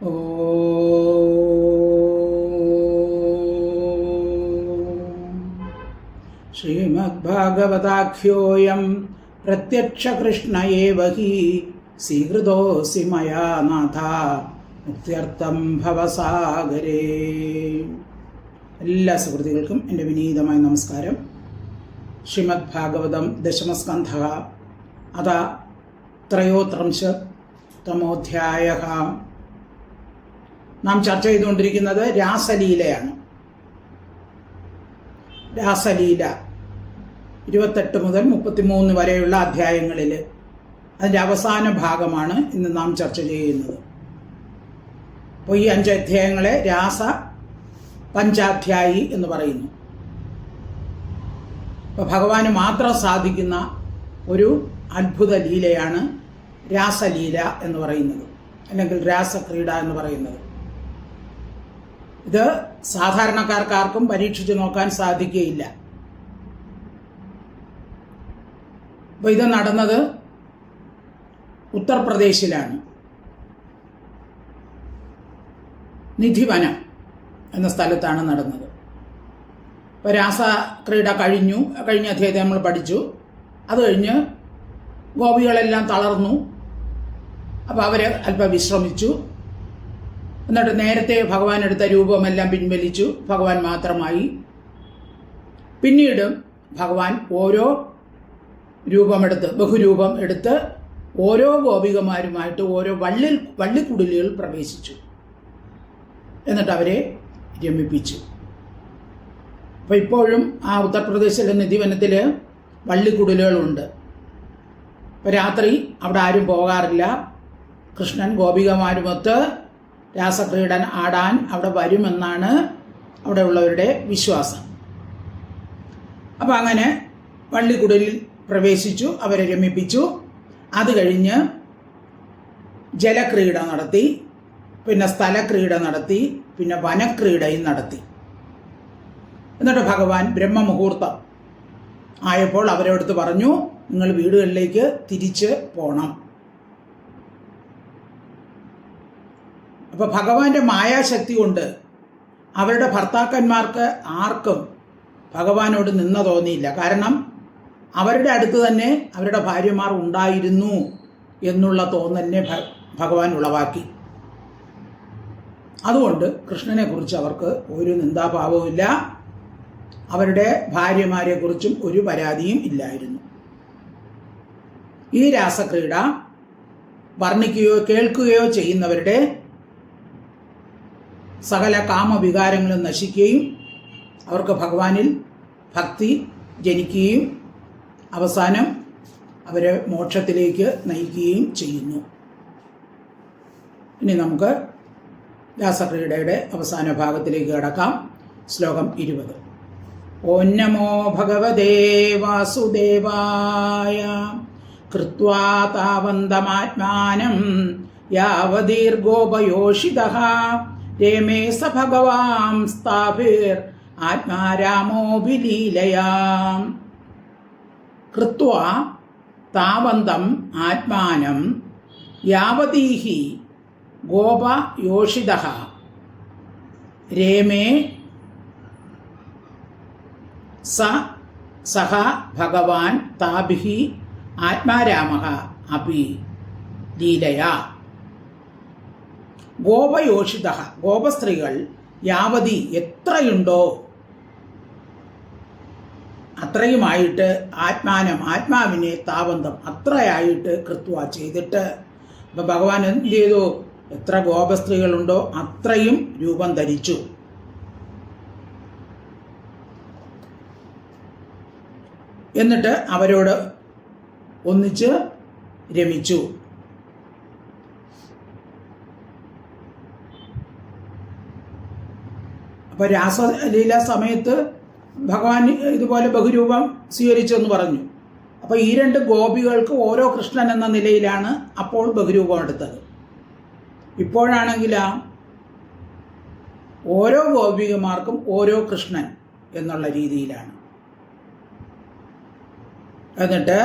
ശ്രീമദ്ഭാഗവതാഖ്യോയം പ്രത്യക്ഷകൃഷ്ണ ഏവ ഹി സ്വീകൃതോऽസി മയാ നാഥ മുക്ത്യർത്ഥം ഭവസാഗരേ. എല്ലാ സുഹൃത്തുക്കൾക്കും എൻ്റെ വിനീതമായ നമസ്കാരം. ശ്രീമദ്ഭാഗവതം ദശമസ്കന്ധ അഥ ത്രയോത്രിംശത്തമോധ്യായ. നാം ചർച്ച ചെയ്തുകൊണ്ടിരിക്കുന്നത് രാസലീലയാണ്. രാസലീല 28 മുതൽ 33 വരെയുള്ള അധ്യായങ്ങളിൽ അതിൻ്റെ അവസാന ഭാഗമാണ് ഇന്ന് നാം ചർച്ച ചെയ്യുന്നത്. അപ്പോൾ ഈ 5 അധ്യായങ്ങളെ രാസ പഞ്ചാധ്യായി എന്ന് പറയുന്നു. അപ്പോൾ ഭഗവാന് മാത്രം സാധിക്കുന്ന ഒരു അത്ഭുത ലീലയാണ് രാസലീല എന്ന് പറയുന്നത്, അല്ലെങ്കിൽ രാസക്രീഡ എന്ന് പറയുന്നത്. ഇത് സാധാരണക്കാർക്കാർക്കും പരീക്ഷിച്ചു നോക്കാൻ സാധിക്കുകയില്ല. അപ്പോൾ ഇത് നടന്നത് ഉത്തർപ്രദേശിലാണ്. നിധിവനം എന്ന സ്ഥലത്താണ് നടന്നത്. ഇപ്പോൾ രാസക്രീഡ കഴിഞ്ഞ അധ്യായത്തെ നമ്മൾ പഠിച്ചു. അത് കഴിഞ്ഞ് ഗോപികളെല്ലാം തളർന്നു. അപ്പോൾ അവർ അല്പം വിശ്രമിച്ചു. എന്നിട്ട് നേരത്തെ ഭഗവാൻ എടുത്ത രൂപമെല്ലാം പിൻവലിച്ചു. ഭഗവാൻ മാത്രമായി. പിന്നീട് ഭഗവാൻ ഓരോ രൂപമെടുത്ത്, ബഹുരൂപം എടുത്ത് ഓരോ ഗോപികമാരുമായിട്ട് ഓരോ വള്ളിക്കുടലുകൾ പ്രവേശിച്ചു. എന്നിട്ട് അവരെ രമിപ്പിച്ചു. അപ്പോൾ ഇപ്പോഴും ആ ഉത്തർപ്രദേശിലെ നിധിവനത്തിൽ വള്ളിക്കുടലുകളുണ്ട്. ഇപ്പോൾ രാത്രി അവിടെ ആരും പോകാറില്ല. കൃഷ്ണൻ ഗോപികമാരുമൊത്ത് രാസക്രീഡൻ ആടാൻ അവിടെ വരുമെന്നാണ് അവിടെ ഉള്ളവരുടെ വിശ്വാസം. അപ്പം അങ്ങനെ വള്ളിക്കുടലിൽ പ്രവേശിച്ചു, അവരെ രമിപ്പിച്ചു. അത് കഴിഞ്ഞ് ജലക്രീഡ നടത്തി, പിന്നെ സ്ഥലക്രീഡ നടത്തി, പിന്നെ വനക്രീഡയും നടത്തി. എന്നിട്ട് ഭഗവാൻ ബ്രഹ്മമുഹൂർത്തം ആയപ്പോൾ അവരോടത്ത് പറഞ്ഞു, നിങ്ങൾ വീടുകളിലേക്ക് തിരിച്ച് പോകണം. അപ്പോൾ ഭഗവാന്റെ മായാശക്തി കൊണ്ട് അവരുടെ ഭർത്താക്കന്മാർക്ക് ആർക്കും ഭഗവാനോട് നിന്ന തോന്നിയില്ല. കാരണം അവരുടെ അടുത്ത് തന്നെ അവരുടെ ഭാര്യമാർ ഉണ്ടായിരുന്നു എന്നുള്ള തോന്നലിനെ ഭഗവാൻ ഉളവാക്കി. അതുകൊണ്ട് കൃഷ്ണനെക്കുറിച്ച് അവർക്ക് ഒരു നിന്ദാഭാവവുമില്ല. അവരുടെ ഭാര്യമാരെക്കുറിച്ചും ഒരു പരാതിയും ഇല്ലായിരുന്നു. ഈ രാസക്രീഡ വർണ്ണിക്കുകയോ കേൾക്കുകയോ ചെയ്യുന്നവരുടെ സകല കാമവികാരങ്ങളും നശിക്കുകയും അവർക്ക് ഭഗവാനിൽ ഭക്തി ജനിക്കുകയും അവസാനം അവരെ മോക്ഷത്തിലേക്ക് നയിക്കുകയും ചെയ്യുന്നു. ഇനി നമുക്ക് രാസക്രീഡയുടെ അവസാന ഭാഗത്തിലേക്ക് കടക്കാം. ശ്ലോകം 20. ഓം നമോ ഭഗവതേ വാസുദേവായ കൃത്വാ താവന്തമാത്മാനം യാവദീർഘോപയോഷിതഃ രേമേ സ ഭഗവാൻ സ്ഥാഭിർ ആത്മാരാമോഭിലീലയാ. കൃത്വാ താവന്തം ആത്മാനം യാവതീഹി ഗോപയോഷിതഃ രേമേ സഹ ഭഗവാൻ താഭിഹി ആത്മാരാമഃ അപി ലീലയാ. ഗോപയോഷിതഃ ഗോപസ്ത്രീകൾ യാവതി എത്രയുണ്ടോ അത്രയുമായിട്ട് ആത്മാവിനെ താവന്തം അത്രയായിട്ട് കൃത്വ ചെയ്തിട്ട്, അപ്പം ഭഗവാൻ എന്ത് ചെയ്തു? എത്ര ഗോപസ്ത്രീകളുണ്ടോ അത്രയും രൂപം ധരിച്ചു. എന്നിട്ട് അവരോട് ഒന്നിച്ച് രമിച്ചു. അപ്പോൾ രാസലീല സമയത്ത് ഭഗവാൻ ഇതുപോലെ ബഹുരൂപം സ്വീകരിച്ചു എന്ന് പറഞ്ഞു. അപ്പോൾ ഈ 2 ഗോപികൾക്ക് ഓരോ കൃഷ്ണൻ എന്ന നിലയിലാണ് അപ്പോൾ ബഹുരൂപം എടുത്തത്. ഇപ്പോഴാണെങ്കിൽ ഓരോ ഗോപികമാർക്കും ഓരോ കൃഷ്ണൻ എന്നുള്ള രീതിയിലാണ്. എന്നിട്ട്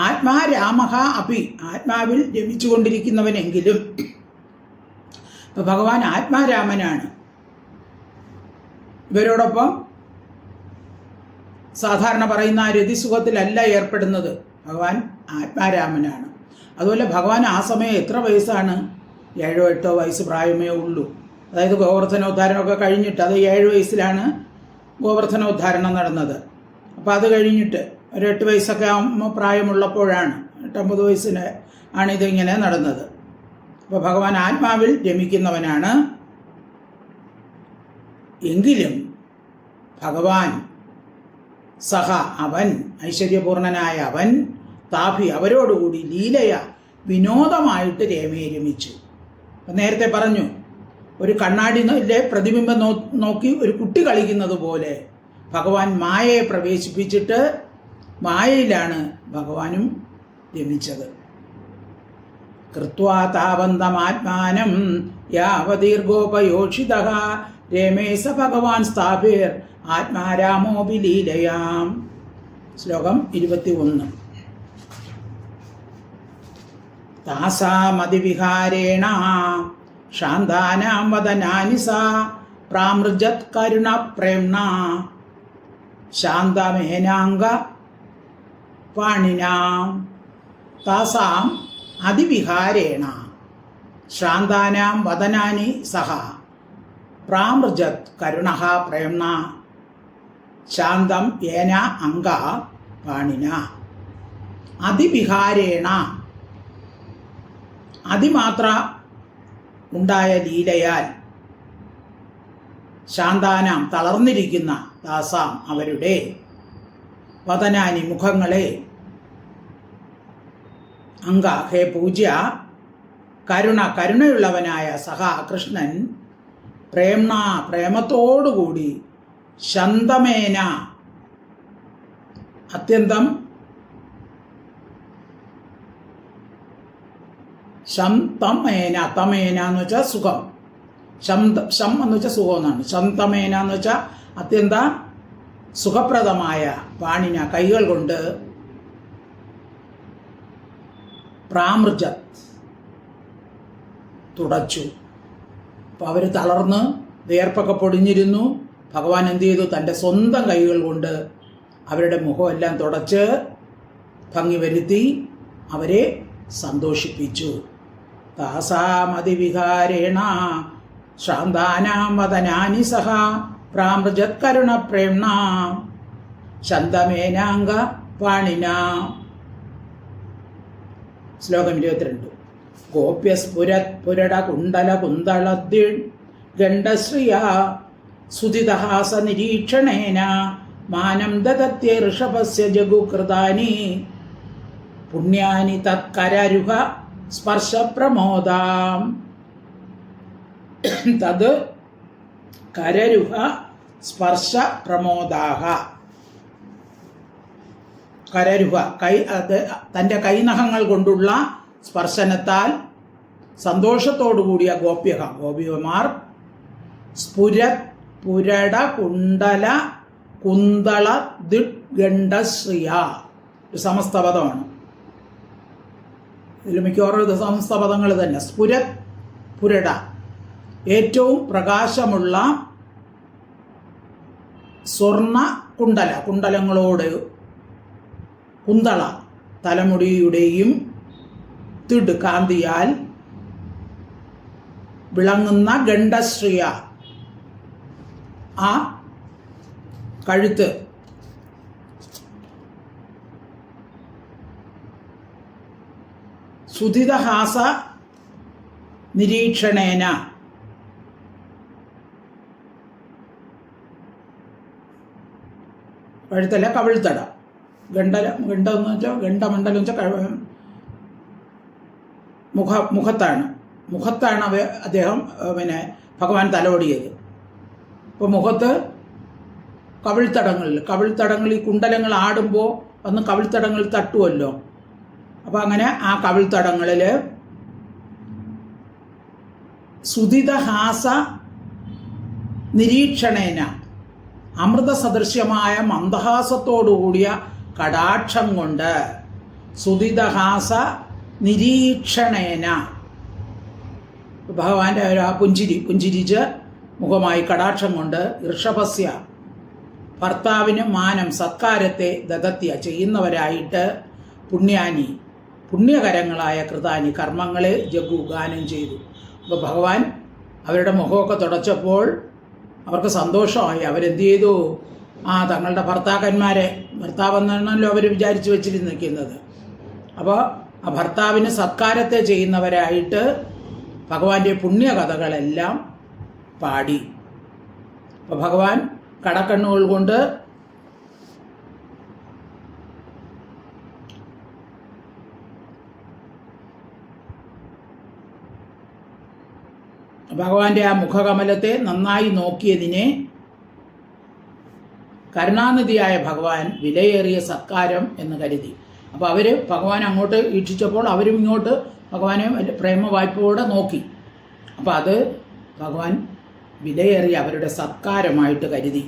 ആത്മാ രാമഹ അപി, ആത്മാവിൽ രമിച്ചുകൊണ്ടിരിക്കുന്നവനെങ്കിലും ഭഗവാൻ ആത്മാരാമനാണ്. ഇവരോടൊപ്പം സാധാരണ പറയുന്ന ആ രതിസുഖത്തിലല്ല ഏർപ്പെടുന്നത്. ഭഗവാൻ ആത്മാരാമനാണ്. അതുപോലെ ഭഗവാൻ ആ സമയം എത്ര വയസ്സാണ്? 7-8 വയസ്സ് പ്രായമേ ഉള്ളൂ. അതായത് ഗോവർദ്ധനോദ്ധാരണമൊക്കെ കഴിഞ്ഞിട്ട്, അത് 7 വയസ്സിലാണ് ഗോവർദ്ധനോദ്ധാരണം നടന്നത്. അപ്പോൾ അത് കഴിഞ്ഞിട്ട് ഒരു 8 വയസ്സൊക്കെ പ്രായമുള്ളപ്പോഴാണ്, 8-9 വയസ്സിന് ആണ് ഇതിങ്ങനെ നടന്നത്. അപ്പോൾ ഭഗവാൻ ആത്മാവിൽ രമിക്കുന്നവനാണ്. എങ്കിലും ഭഗവാൻ സഹ അവൻ, ഐശ്വര്യപൂർണനായ അവൻ, താഭി അവരോടുകൂടി ലീലയ വിനോദമായിട്ട് രമേ രമിച്ചു. നേരത്തെ പറഞ്ഞു, ഒരു കണ്ണാടിയിലെ പ്രതിബിംബം നോക്കി ഒരു കുട്ടി കളിക്കുന്നത് പോലെ ഭഗവാൻ മായയെ പ്രവേശിപ്പിച്ചിട്ട് മായയിലാണ് ഭഗവാനും രമിച്ചത്. കൃത്വാ താവന്തമാത്മാനം യാവദീർഘോപയോഷിതഃ രമേശ ഭഗവാൻ സ്ഥാപിർ ആത്മാരാമോപി ലീലയാം. ശ്ലോകം 21. താസാമതിവിഹാരേണ ശാന്താനാം വദനാനി സാ പ്രാമൃജത് കരുണ പ്രേംണ ശാന്തമേനാംഗ പാണിനാം. താസാം അതിവിഹാരേണ ശാന്താനാം വദനാനി സഹ പ്രാമൃജത് കരുണ പ്രേംണ ശാന്തം ഏന അംഗ പാണിന. അതിവിഹാരേണ അതിമാത്ര ഉണ്ടായ ലീലയാൽ ശാന്താനാം തളർന്നിരിക്കുന്ന ദാസാം അവരുടെ വദനാനി മുഖങ്ങളെ അംഗ ഹേ പൂജ്യ കരുണയുള്ളവനായ സഹ കൃഷ്ണൻ പ്രേംണ പ്രേമത്തോടുകൂടി ശാന്തമേന അത്യന്തം ശാന്തമേന, തമേന എന്ന് വെച്ചാൽ സുഖം, ശം എന്ന് വെച്ചാൽ സുഖം എന്നാണ്. ശാന്തമേന എന്ന് വെച്ചാൽ അത്യന്ത സുഖപ്രദമായ പാണിന കൈകൾ കൊണ്ട് പ്രാമൃജത് തുടച്ചു. അപ്പോൾ അവർ തളർന്ന് വിയർപ്പൊക്കെ പൊടിഞ്ഞിരുന്നു. ഭഗവാൻ എന്ത് ചെയ്തു? തൻ്റെ സ്വന്തം കൈകൾ കൊണ്ട് അവരുടെ മുഖമെല്ലാം തുടച്ച് ഭംഗി വരുത്തി അവരെ സന്തോഷിപ്പിച്ചു. താസാമതിവിഹാരേണ ശാന്താനാം വദനാനി സഹ പ്രാമൃജത് കരുണ പ്രേംണ ശാന്തമേനാംഗ പാണിന. ശ്ലോകം 22. ഗോപ്യസ്ഫുരത് പുരട കുണ്ടല കുന്തളദ്ദി ഗണ്ഡശ്രിയ സുധിതഹാസ നിരീക്ഷണേന മാനം ദദത്യ ഋഷഭസ്യ ജഗുകൃതാനി പുണ്യാനി തത്കരരുഹ സ്പർശപ്രമോദാം. തത് കരരുഹ സ്പർശപ്രമോദാഹ. കരരുഹ തൻ്റെ കൈനഖങ്ങൾ കൊണ്ടുള്ള സ്പർശനത്താൽ സന്തോഷത്തോടുകൂടിയ ഗോപികമാർ സ്ഫുരത് പുരട കുണ്ടല കുന്തള ദിഗ്ഗണ്ഡശ്രിയ. ഒരു സമസ്തപദമാണ്. ഇതിൽ മിക്കവാറും ഇത് സമസ്തപദങ്ങൾ തന്നെ. സ്ഫുരത് പുരട ഏറ്റവും പ്രകാശമുള്ള സ്വർണ കുണ്ടലങ്ങളോട് കുന്തള തലമുടിയുടെയും തിട് കാന്തിയാൽ വിളങ്ങുന്ന ഗണ്ഡശ്രിയ ആ കഴുത്ത് സുധിതഹാസ നിരീക്ഷണേന കഴുത്തല്ല കവിൾത്തട ഗണ്ഡമെന്ന് വെച്ചാൽ ഗണ്ഡമണ്ഡലം വെച്ചാൽ മുഖത്താണ് അദ്ദേഹം ഭഗവാൻ തലോടിയത്. അപ്പോൾ മുഖത്ത് കവിൾത്തടങ്ങളിൽ കുണ്ടലങ്ങൾ ആടുമ്പോൾ അന്ന് കവിൾത്തടങ്ങൾ തട്ടുമല്ലോ. അപ്പോൾ അങ്ങനെ ആ കവിൾത്തടങ്ങളിൽ സുധിതഹാസ നിരീക്ഷണേന അമൃത സദൃശ്യമായ മന്ദഹാസത്തോടുകൂടിയ കടാക്ഷം കൊണ്ട് സുധിതഹാസ നിരീക്ഷണേന ഭഗവാന്റെ ഒരു ആ പുഞ്ചിരിച്ച് മുഖമായി കടാക്ഷം കൊണ്ട് ഋഷഭസ്യ ഭർത്താവിന് മാനം സത്കാരത്തെ ദദത്യ ചെയ്യുന്നവരായിട്ട് പുണ്യാനി പുണ്യകരങ്ങളായ കൃതാനി കർമ്മങ്ങളെ ജഗു ഗാനം ചെയ്തു. അപ്പോൾ ഭഗവാൻ അവരുടെ മുഖമൊക്കെ തുടച്ചപ്പോൾ അവർക്ക് സന്തോഷമായി. അവരെന്ത് ചെയ്തു? തങ്ങളുടെ ഭർത്താവെന്നാണല്ലോ അവർ വിചാരിച്ചു വെച്ചിരിക്കുന്നത്. അപ്പോൾ ആ ഭർത്താവിന് സത്കാരത്തെ ചെയ്യുന്നവരായിട്ട് ഭഗവാന്റെ പുണ്യകഥകളെല്ലാം പാടി. അപ്പോൾ ഭഗവാൻ കടക്കണ്ണുകൾ കൊണ്ട് ഭഗവാന്റെ ആ മുഖകമലത്തെ നന്നായി നോക്കിയതിനെ കരുണാനിധിയായ ഭഗവാൻ വിലയേറിയ സത്കാരം എന്ന് കരുതി. അപ്പോൾ അവർ ഭഗവാൻ അങ്ങോട്ട് വീക്ഷിച്ചപ്പോൾ അവരും ഇങ്ങോട്ട് ഭഗവാനെ പ്രേമ വായ്പയോടെ നോക്കി. അപ്പോൾ അത് ഭഗവാൻ വിലയേറിയ അവരുടെ സത്കാരമായിട്ട് കരുതി.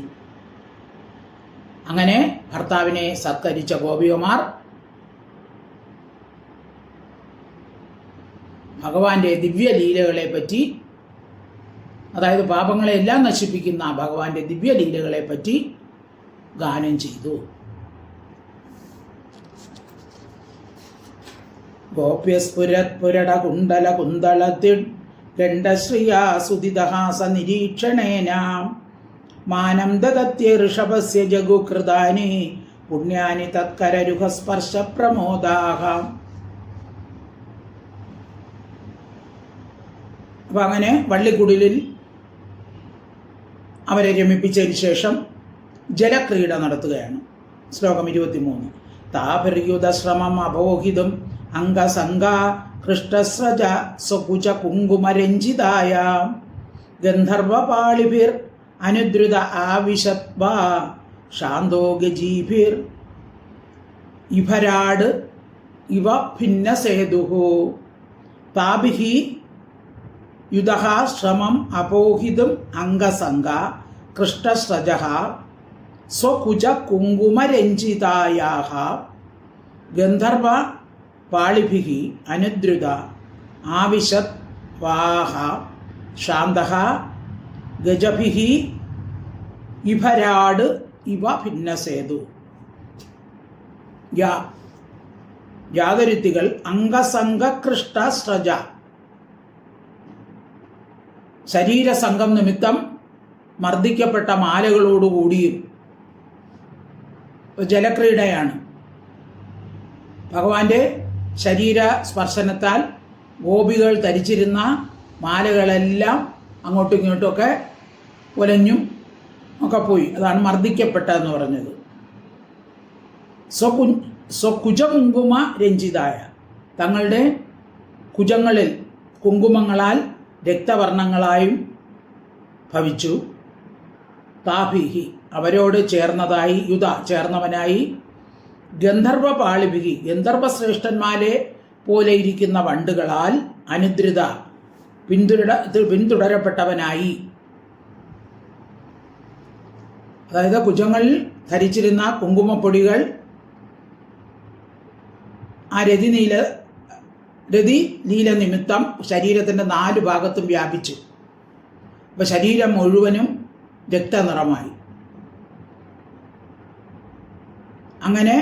അങ്ങനെ ഭർത്താവിനെ സത്കരിച്ച ഗോപികമാർ ഭഗവാന്റെ ദിവ്യലീലകളെ പറ്റി, അതായത് പാപങ്ങളെല്ലാം നശിപ്പിക്കുന്ന ഭഗവാന്റെ ദിവ്യലീലകളെ പറ്റി ഗാനം ചെയ്തു. ഗോപ്യസ്ഫുരത്പുരട കുണ്ടല കുന്തളത്തിൽ ഗണ്ഡശ്രിയാ സുദിതഹാസ നിരീക്ഷണേന മാനം ദദത്യ ഋഷഭസ്യ ജഗുകൃതാനി പുണ്യാനി തത്കരരുഹസ്പർശ പ്രമോദാഹ. അപ്പം അങ്ങനെ വള്ളിക്കുടിലിൽ അവരെ രമിപ്പിച്ചതിന് ശേഷം ജലക്രീഡ നടത്തുകയാണ്. ശ്ലോകം 23. താഭിർയുധശ്രമം അഭോഹിതും അംഗസംഗ കൃഷ്ടസ്രജ സ്വകുച കുങ്കുമരഞ്ജിതായ ഗന്ധർവപാളിഭിർ അനുദ്രുത ആവിശത്വാ ശാന്തോ ഗജീഭിർ ഇഭരാട് ഇവ ഭിന്നസേതുഹു താഭിഹി യുധഃ ശ്രമം അപോഹിതും അംഗസംഗ കൃഷ്ടസ്രജഃ സ്വകുച കുങ്കുമരഞ്ജിതായാഃ ഗന്ധർവ പാളിഭിഃ അനുദ്രുത ആവിശത് വാഹ ശാന്തഃ ഗജഭിഃ ഇഭരാട് ഇവ ഭിന്നസേതു. ജാഗരുത്തികൾ അംഗസംഗകൃഷ്ട സ്രജ ശരീരസംഘം നിമിത്തം മർദ്ദിക്കപ്പെട്ട മാലകളോടുകൂടിയും ജലക്രീഡയാണ്. ഭഗവാന്റെ ശരീര സ്പർശനത്താൽ ഗോപികൾ ധരിച്ചിരുന്ന മാലകളെല്ലാം അങ്ങോട്ടും ഇങ്ങോട്ടുമൊക്കെ ഉലഞ്ഞും ഒക്കെ പോയി. അതാണ് മർദ്ദിക്കപ്പെട്ടതെന്ന് പറഞ്ഞത്. സ്വകുജകുങ്കുമ രഞ്ജിതായ തങ്ങളുടെ കുജങ്ങളിൽ കുങ്കുമങ്ങളാൽ രക്തവർണ്ണങ്ങളായും ഭവിച്ചു. താഭിഹി അവരോട് ചേർന്നതായി ചേർന്നവനായി ഗന്ധർവ പാളിഭിഹി ഗന്ധർവശ്രേഷ്ഠന്മാരെ പോലെ ഇരിക്കുന്ന വണ്ടുകളാൽ അനുദ്രിത പിന്തുടരപ്പെട്ടവനായി. അതായത് കുജങ്ങളിൽ ധരിച്ചിരുന്ന കുങ്കുമപ്പൊടികൾ ആ രതിലീല നിമിത്തം ശരീരത്തിൻ്റെ 4 ഭാഗത്തും വ്യാപിച്ചു. അപ്പം ശരീരം മുഴുവനും രക്തനിറമായി. അങ്ങനെ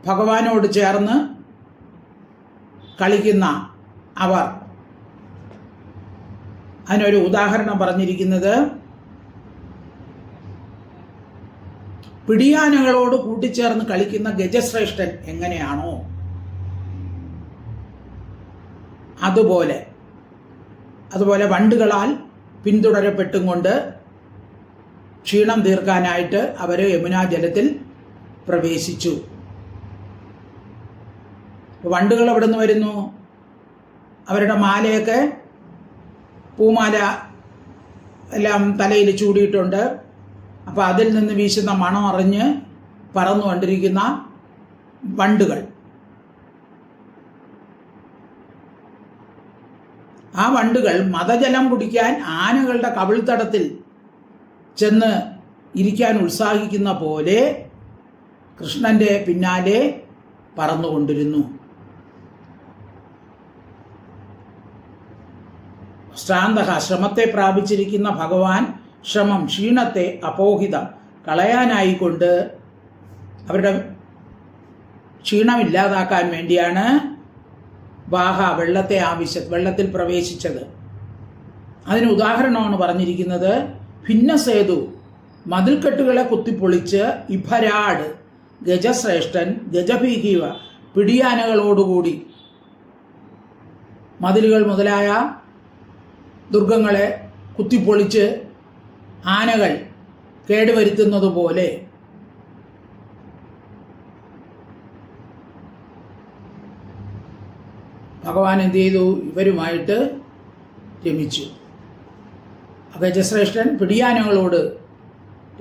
ഭഗവാനോട് ചേർന്ന് കളിക്കുന്ന അവർ, അതിനൊരു ഉദാഹരണം പറഞ്ഞിരിക്കുന്നത് പിടിയാനകളോട് കൂട്ടിച്ചേർന്ന് കളിക്കുന്ന ഗജശ്രേഷ്ഠൻ എങ്ങനെയാണോ അതുപോലെ വണ്ടുകളാൽ പിന്തുടരപ്പെട്ടും കൊണ്ട് ക്ഷീണം തീർക്കാനായിട്ട് അവർ യമുനാ ജലത്തിൽ പ്രവേശിച്ചു. വണ്ടുകൾ എവിടെ നിന്ന് വരുന്നു? അവരുടെ മാലയൊക്കെ പൂമാല എല്ലാം തലയിൽ ചൂടിയിട്ടുണ്ട്. അപ്പോൾ അതിൽ നിന്ന് വീശുന്ന മണം അറിഞ്ഞ് പറന്നുകൊണ്ടിരിക്കുന്ന വണ്ടുകൾ. ആ വണ്ടുകൾ മദജലം കുടിക്കാൻ ആനകളുടെ കവിൾത്തടത്തിൽ ചെന്ന് ഇരിക്കാൻ ഉത്സാഹിക്കുന്ന പോലെ കൃഷ്ണന്റെ പിന്നാലെ പറന്നുകൊണ്ടിരുന്നു. ശ്രാന്ത ശ്രമത്തെ പ്രാപിച്ചിരിക്കുന്ന ഭഗവാൻ ശ്രമം ക്ഷീണത്തെ അപോഹിതം കളയാനായിക്കൊണ്ട് അവരുടെ ക്ഷീണമില്ലാതാക്കാൻ വേണ്ടിയാണ് വെള്ളത്തിൽ പ്രവേശിച്ചത്. അതിന് ഉദാഹരണമാണ് പറഞ്ഞിരിക്കുന്നത് ഭിന്നസേതു മതിൽക്കെട്ടുകളെ കുത്തിപ്പൊളിച്ച് ഇഭരാട് ഗജശ്രേഷ്ഠൻ ഗജഭീഹീവ പിടിയാനകളോടുകൂടി മതിലുകൾ മുതലായ ദുർഗങ്ങളെ കുത്തിപ്പൊളിച്ച് ആനകൾ കേടുവരുത്തുന്നത് പോലെ ഭഗവാൻ എന്ത് ചെയ്തു? ഇവരുമായിട്ട് രമിച്ചു. ഗജശ്രേഷ്ഠൻ പിടിയാനകളോട്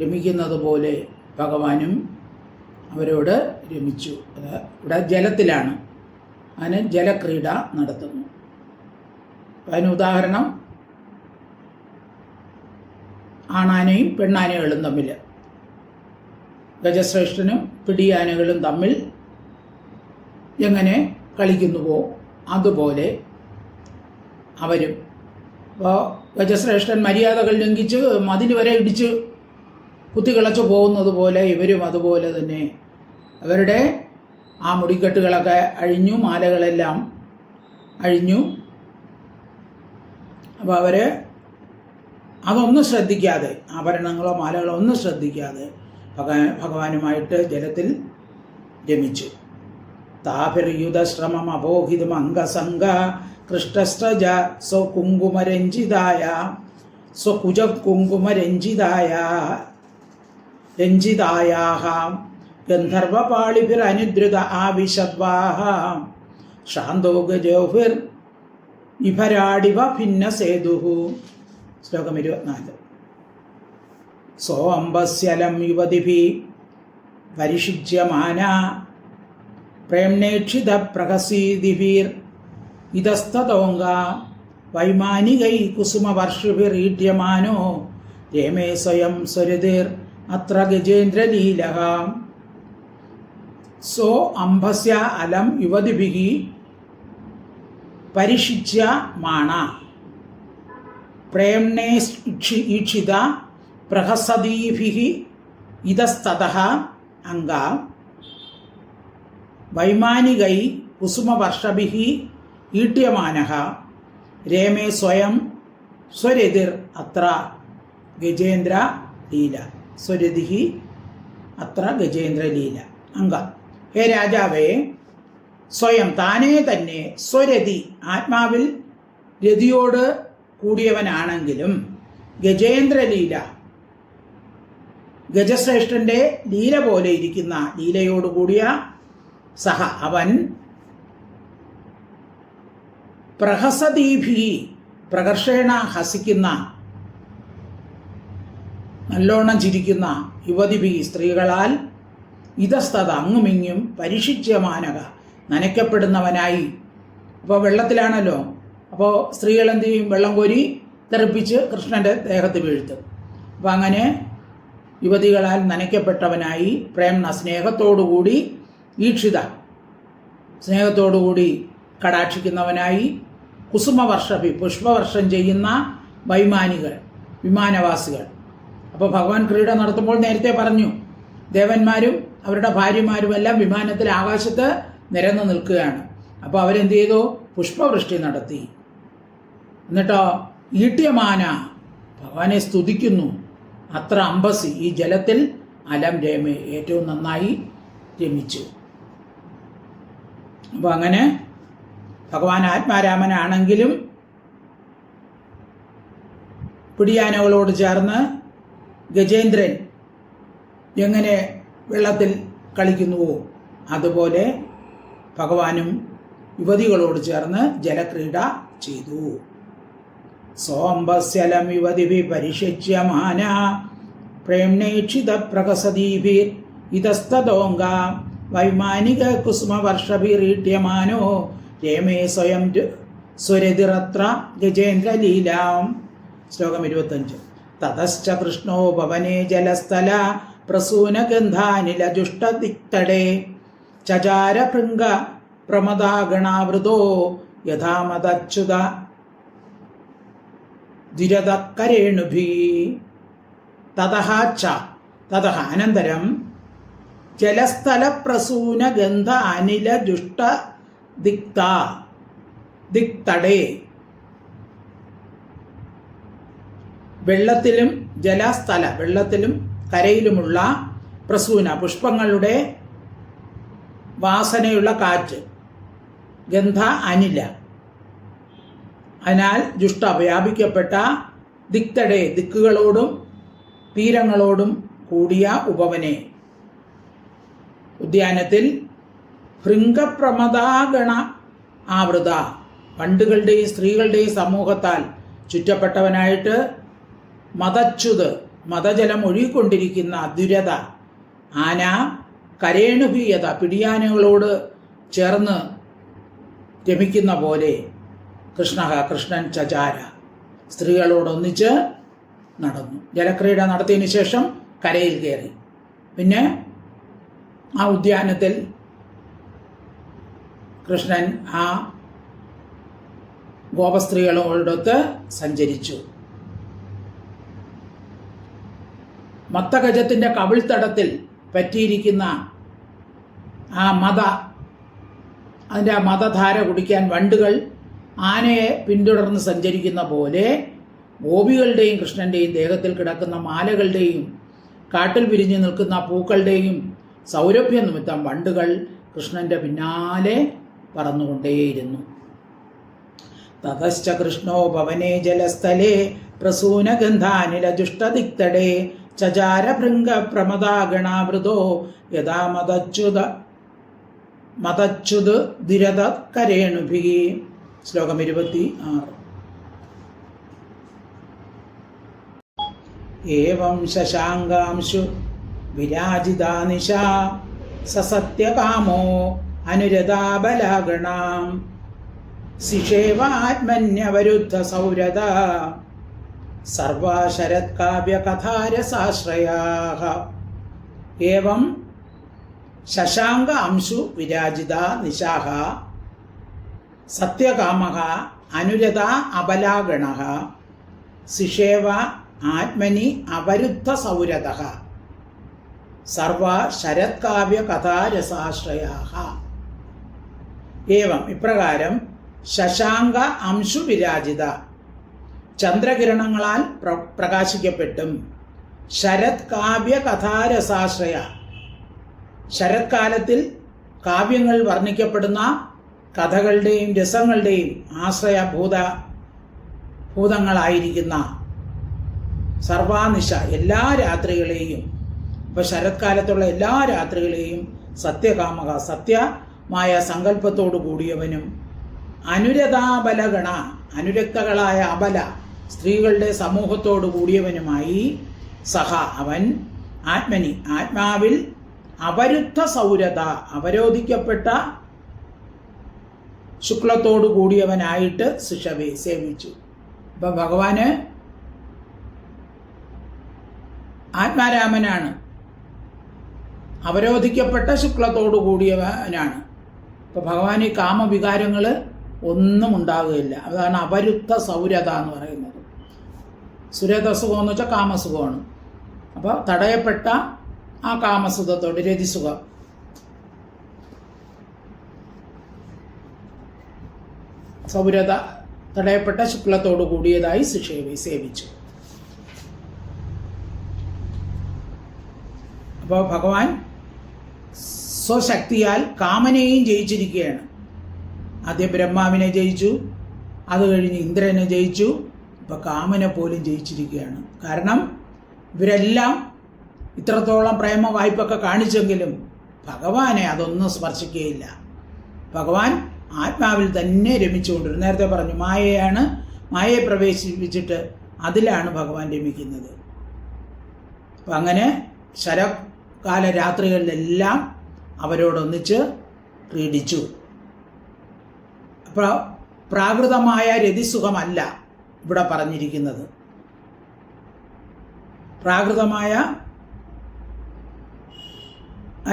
രമിക്കുന്നത് പോലെ ഭഗവാനും അവരോട് രമിച്ചു. അത് ഇവിടെ ജലത്തിലാണ്, അതിന് ജലക്രീഡ നടത്തുന്നു. അതിന് ഉദാഹരണം ആണാനയും പെണ്ണാനകളും തമ്മിൽ, ഗജശ്രേഷ്ഠനും പിടിയാനകളും തമ്മിൽ എങ്ങനെ കളിക്കുന്നുവോ അതുപോലെ അവരും. അപ്പോൾ ഗജശ്രേഷ്ഠൻ മര്യാദകൾ ലംഘിച്ച് മതിൽ വരെ ഇടിച്ച് കുത്തിക്കിളച്ച് പോകുന്നത് പോലെ ഇവരും അതുപോലെ തന്നെ അവരുടെ ആ മുടിക്കെട്ടുകളൊക്കെ അഴിഞ്ഞു, മാലകളെല്ലാം അഴിഞ്ഞു. അപ്പോൾ അവർ അതൊന്നും ശ്രദ്ധിക്കാതെ, ആഭരണങ്ങളോ മാലകളോ ഒന്നും ശ്രദ്ധിക്കാതെ ഭഗവാനുമായിട്ട് ജലത്തിൽ രമിച്ചു. താഭിർയുധശ്രമം അപോഹിതം അംഗസംഗ കൃഷ്ടസ്ത്രജ സ്വകുങ്കുമരഞ്ജിതായ സ്വകുജ കുങ്കുമരഞ്ജിതായ രഞ്ജിതായാഹ ഗന്ധർവപാളിഭിരനുദ്രുത ആവിശദ്വാഹ ശാന്തോ ഗജോഭിർ ഇഭരാടിവ ഭിന്നസേതുഃ. ശ്ലോകം 24. സോംബസ്യലം യുവതിഭി പരിഷിജ്യമാന പ്രേംണേക്ഷിത പ്രഹസീതിഭിർ ഇതസ്തതോംഗ വൈമാനികൈ കുസുമവർഷിഭിരീഡ്യമാനോ രമേ സ്വയം സ്വരതിർ അത്ര ഗജേന്ദ്രലീലഃ. സോ അംബസ്യ അലം യുവതിഭിഃ പരിഷിജ്യമാണ പ്രേംണേക്ഷിത പ്രഹസദീഭിഃ ഇതസ്തതഃ അംഗ വൈമാനികൈ കുസുമവർഷഭിഃ ഈട്യമാനഃ രേമേ സ്വയം സ്വരതിർ അത്ര ഗജേന്ദ്ര ലീല. സ്വരതിഃ അത്ര ഗജേന്ദ്രലീല. അംഗ. ഹേ രാജാവേ, സ്വയം താനേ തന്നെ സ്വരതി ആത്മാവിൽ രതിയോട് കൂടിയവനാണെങ്കിലും ഗജേന്ദ്രലീല ഗജശ്രേഷ്ഠന്റെ ലീല പോലെ ഇരിക്കുന്ന ലീലയോടുകൂടിയ സഹ അവൻ പ്രഹസദീഭി പ്രകർഷേണ ഹസിക്കുന്ന നല്ലോണം ചിരിക്കുന്ന യുവതിഭി സ്ത്രീകളാൽ ഇതസ്തത അങ്ങുമിങ്ങും പരിഷിജ്യമാനക നനയ്ക്കപ്പെടുന്നവനായി. അപ്പോൾ വെള്ളത്തിലാണല്ലോ, അപ്പോൾ സ്ത്രീകൾ എന്ത് ചെയ്യും? വെള്ളം കോരി തെറിപ്പിച്ച് കൃഷ്ണൻ്റെ ദേഹത്ത് വീഴ്ത്തും. അപ്പം അങ്ങനെ യുവതികളാൽ നനയ്ക്കപ്പെട്ടവനായി പ്രേംണ സ്നേഹത്തോടുകൂടി ഈക്ഷിത സ്നേഹത്തോടുകൂടി കടാക്ഷിക്കുന്നവനായി കുസുമവർഷഭി പുഷ്പവർഷം ചെയ്യുന്ന വൈമാനികൾ വിമാനവാസികൾ. അപ്പോൾ ഭഗവാൻ ക്രീഡ നടത്തുമ്പോൾ നേരത്തെ പറഞ്ഞു ദേവന്മാരും അവരുടെ ഭാര്യമാരുമെല്ലാം വിമാനത്തിൽ ആകാശത്ത് നിരന്നു നിൽക്കുകയാണ്. അപ്പോൾ അവരെന്ത് ചെയ്തു? പുഷ്പവൃഷ്ടി നടത്തി. എന്നിട്ടോ ഈട്യമാന ഭഗവാനെ സ്തുതിക്കുന്നു. അത്ര അംബസി ഈ ജലത്തിൽ അലം രമേ ഏറ്റവും നന്നായി രമിച്ചു. അപ്പോൾ അങ്ങനെ ഭഗവാൻ ആത്മാരാമനാണെങ്കിലും പിടിയാനകളോട് ചേർന്ന് ഗജേന്ദ്രൻ എങ്ങനെ വെള്ളത്തിൽ കളിക്കുന്നുവോ അതുപോലെ ഭഗവാനും യുവതികളോട് ചേർന്ന് ജലക്രീഡ ചെയ്തു. സോംബസ്യലം യുവതിഭി പരിഷിച്യമാന പ്രേംണേക്ഷിത പ്രകസദീഭിർ ഇതസ്തതോംഗ വൈമാനിക കുസുമവർഷഭിരീഡ്യമാനോ രമേ സ്വയം സ്വരതിരത്ര ഗജേന്ദ്രലീലാം. ശ്ലോകം 25. തതശ്ച കൃഷ്ണോ ഭവനേ ജലസ്ഥല പ്രസൂനഗന്ധാനിലജുഷ്ടദിക്തടേ ചചാര ഭൃംഗ പ്രമദാഗണാവൃതോ യഥാമതച്യുത ദ്വിരതക്കരേണുഭി. തതഃ ച തതഃ അനന്തരം ജലസ്ഥലപ്രസൂന ഗന്ധ അനില ജുഷ്ട ദിക്തടേ. വെള്ളത്തിലും വെള്ളത്തിലും കരയിലുമുള്ള പ്രസൂന പുഷ്പങ്ങളുടെ വാസനയുള്ള കാറ്റ്, ഗന്ധ അനില, അതിനാൽ ജുഷ്ട വ്യാപിക്കപ്പെട്ട ദിക്തടേ ദിക്കുകളോടും തീരങ്ങളോടും കൂടിയ ഉപവനെ ഉദ്യാനത്തിൽ ഭൃംഗപ്രമദാഗണ ആവൃത വണ്ടുകളുടെയും സ്ത്രീകളുടെയും സമൂഹത്താൽ ചുറ്റപ്പെട്ടവനായിട്ട് മതച്യുത് മതജലം ഒഴുകിക്കൊണ്ടിരിക്കുന്ന ദുരത ആന കരേണുഭീയത പിടിയാനകളോട് ചേർന്ന് രമിക്കുന്ന പോലെ കൃഷ്ണൻ ചചാര സ്ത്രീകളോടൊന്നിച്ച് നടന്നു. ജലക്രീഡ നടത്തിയതിനു ശേഷം കരയിൽ കയറി. പിന്നെ ആ ഉദ്യാനത്തിൽ കൃഷ്ണൻ ആ ഗോപസ്ത്രീകളോടൊത്ത് സഞ്ചരിച്ചു. മത്തഗജത്തിന്റെ കവിൾത്തടത്തിൽ പറ്റിയിരിക്കുന്ന അതിൻ്റെ മതധാര കുടിക്കാൻ വണ്ടുകൾ ആനയെ പിന്തുടർന്ന് സഞ്ചരിക്കുന്ന പോലെ ഗോപികളുടെയും കൃഷ്ണന്റെയും ദേഹത്തിൽ കിടക്കുന്ന മാലകളുടെയും കാട്ടിൽ വിരിഞ്ഞു നിൽക്കുന്ന പൂക്കളുടെയും സൗരഭ്യ നിമിത്തം വണ്ടുകൾ കൃഷ്ണന്റെ പിന്നാലെ പറന്നുകൊണ്ടേയിരുന്നു. തതശ്ച കൃഷ്ണോ ഭവനേ ജലസ്ഥലേ പ്രസൂനഗന്ധാനിലജുഷ്ടദിക്തടേ ചചാര ഭൃംഗ പ്രമദാഗണാവൃതോ യഥാ മതച്യുത് ദിരത കരേണുഭി. ശ്ലോകം 26. ഏവം ശശാങ്കാംശു വിരാജിതാ നിശാ സസത്യകാമോ അനുരതാബലാഗണാം സിഷേവാത്മന്യവരുദ്ധ സൗരത സർവാ ശരത്കാവ്യകഥാരസാശ്രയാഃ. ഏവം ശശാങ്ക അംശു വിരാജിത നിശാഃ സത്യകാമഃ അനുരത അബലാഗണഃ സിഷേവ ആത്മനി അവരുദ്ധ സൗരതഃ സർവാ ശരത്കാവ്യകഥാരസാശ്രയാഃ. ഏവം ഇപ്രകാരം ശശാങ്ക അംശു വിരാജിത ചന്ദ്രകിരണങ്ങളാൽ പ്രകാശിക്കപ്പെട്ടും ശരത് കാവ്യ കഥാരസാശ്രയ ശരത്കാലത്തിൽ കാവ്യങ്ങൾ വർണ്ണിക്കപ്പെടുന്ന കഥകളുടെയും രസങ്ങളുടെയും ഭൂതങ്ങളായിരിക്കുന്ന സർവാനിശ എല്ലാ രാത്രികളെയും, ഇപ്പോൾ ശരത്കാലത്തുള്ള എല്ലാ രാത്രികളെയും സത്യകാമക സത്യമായ സങ്കല്പത്തോടു കൂടിയവനും അനുരതാബലഗണ അനുരക്തകളായ അബല സ്ത്രീകളുടെ സമൂഹത്തോടു കൂടിയവനുമായി സഹ അവൻ ആത്മനി ആത്മാവിൽ അവരുദ്ധ സൗരത അവരോധിക്കപ്പെട്ട ശുക്ലത്തോടു കൂടിയവനായിട്ട് ശിഷവെ സേവിച്ചു. ഇപ്പൊ ഭഗവാന് ആത്മാരാമനാണ്, അവരോധിക്കപ്പെട്ട ശുക്ലത്തോടു കൂടിയവനാണ്. ഇപ്പൊ ഭഗവാൻ ഈ കാമവികാരങ്ങൾ ഒന്നും ഉണ്ടാകുകയില്ല. അതാണ് അപരുദ്ധ സൗരത എന്ന് പറയുന്നത്. സുരതസുഖം എന്ന് വെച്ചാൽ കാമസുഖമാണ്. അപ്പോൾ തടയപ്പെട്ട ആ കാമസുഖത്തോട് രതിസുഖം സൗരത തടയപ്പെട്ട ശുക്ലത്തോടു കൂടിയതായി ശിഷേവി സേവിച്ചു. അപ്പോൾ ഭഗവാൻ സ്വശക്തിയാൽ കാമനെയും ജയിച്ചിരിക്കുകയാണ്. ആദ്യം ബ്രഹ്മാവിനെ ജയിച്ചു, അത് കഴിഞ്ഞ് ഇന്ദ്രനെ ജയിച്ചു, ഇപ്പം കാമനെ പോലും ജയിച്ചിരിക്കുകയാണ്. കാരണം ഇവരെല്ലാം ഇത്രത്തോളം പ്രേമ വായ്പൊക്കെ കാണിച്ചെങ്കിലും ഭഗവാനെ അതൊന്നും സ്പർശിക്കുകയില്ല. ഭഗവാൻ ആത്മാവിൽ തന്നെ രമിച്ചുകൊണ്ടിരുന്നു. നേരത്തെ പറഞ്ഞു മായയാണ്, മായയെ പ്രവേശിപ്പിച്ചിട്ട് അതിലാണ് ഭഗവാൻ രമിക്കുന്നത്. അപ്പം അങ്ങനെ ശരത്കാല രാത്രികളിലെല്ലാം അവരോടൊന്നിച്ച് ക്രീഡിച്ചു. അപ്പോൾ പ്രാകൃതമായ രതിസുഖമല്ല ഇവിടെ പറഞ്ഞിരിക്കുന്നത്. പ്രാകൃതമായ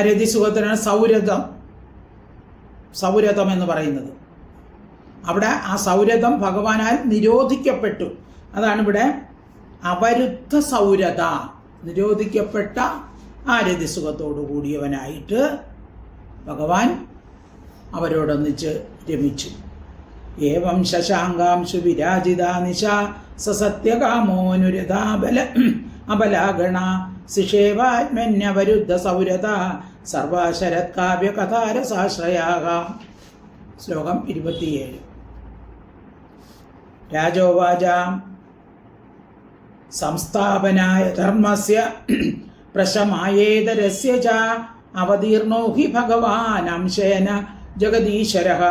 രതിസുഖത്തിനാണ് സൗരതം എന്ന് പറയുന്നത്. അവിടെ ആ സൗരതം ഭഗവാനാൽ നിരോധിക്കപ്പെട്ടു. അതാണിവിടെ അവരുദ്ധ സൗരത, നിരോധിക്കപ്പെട്ട ആ രതിസുഖത്തോടു കൂടിയവനായിട്ട് ഭഗവാൻ അവരോടൊന്നിച്ച് രമിച്ചു. ഏവം ശശാങ്കാംശു വിരാജിതാ നിശ സസത്യകാമോനുരതാബല അബലാഗണ ശിഷേവാത്മന്യവരുദ്ധ സൗരത സർവശരത്കാവ്യകഥാരസാശ്രയാക. ശ്ലോകം 27. രാജോവാച സംസ്ഥാപനായ ധർമ്മസ്യ പ്രശമായേതരസ്യ ച അവതീർണോ ഹി ഭഗവാൻ അംശേന ജഗദീശ്വരഃ.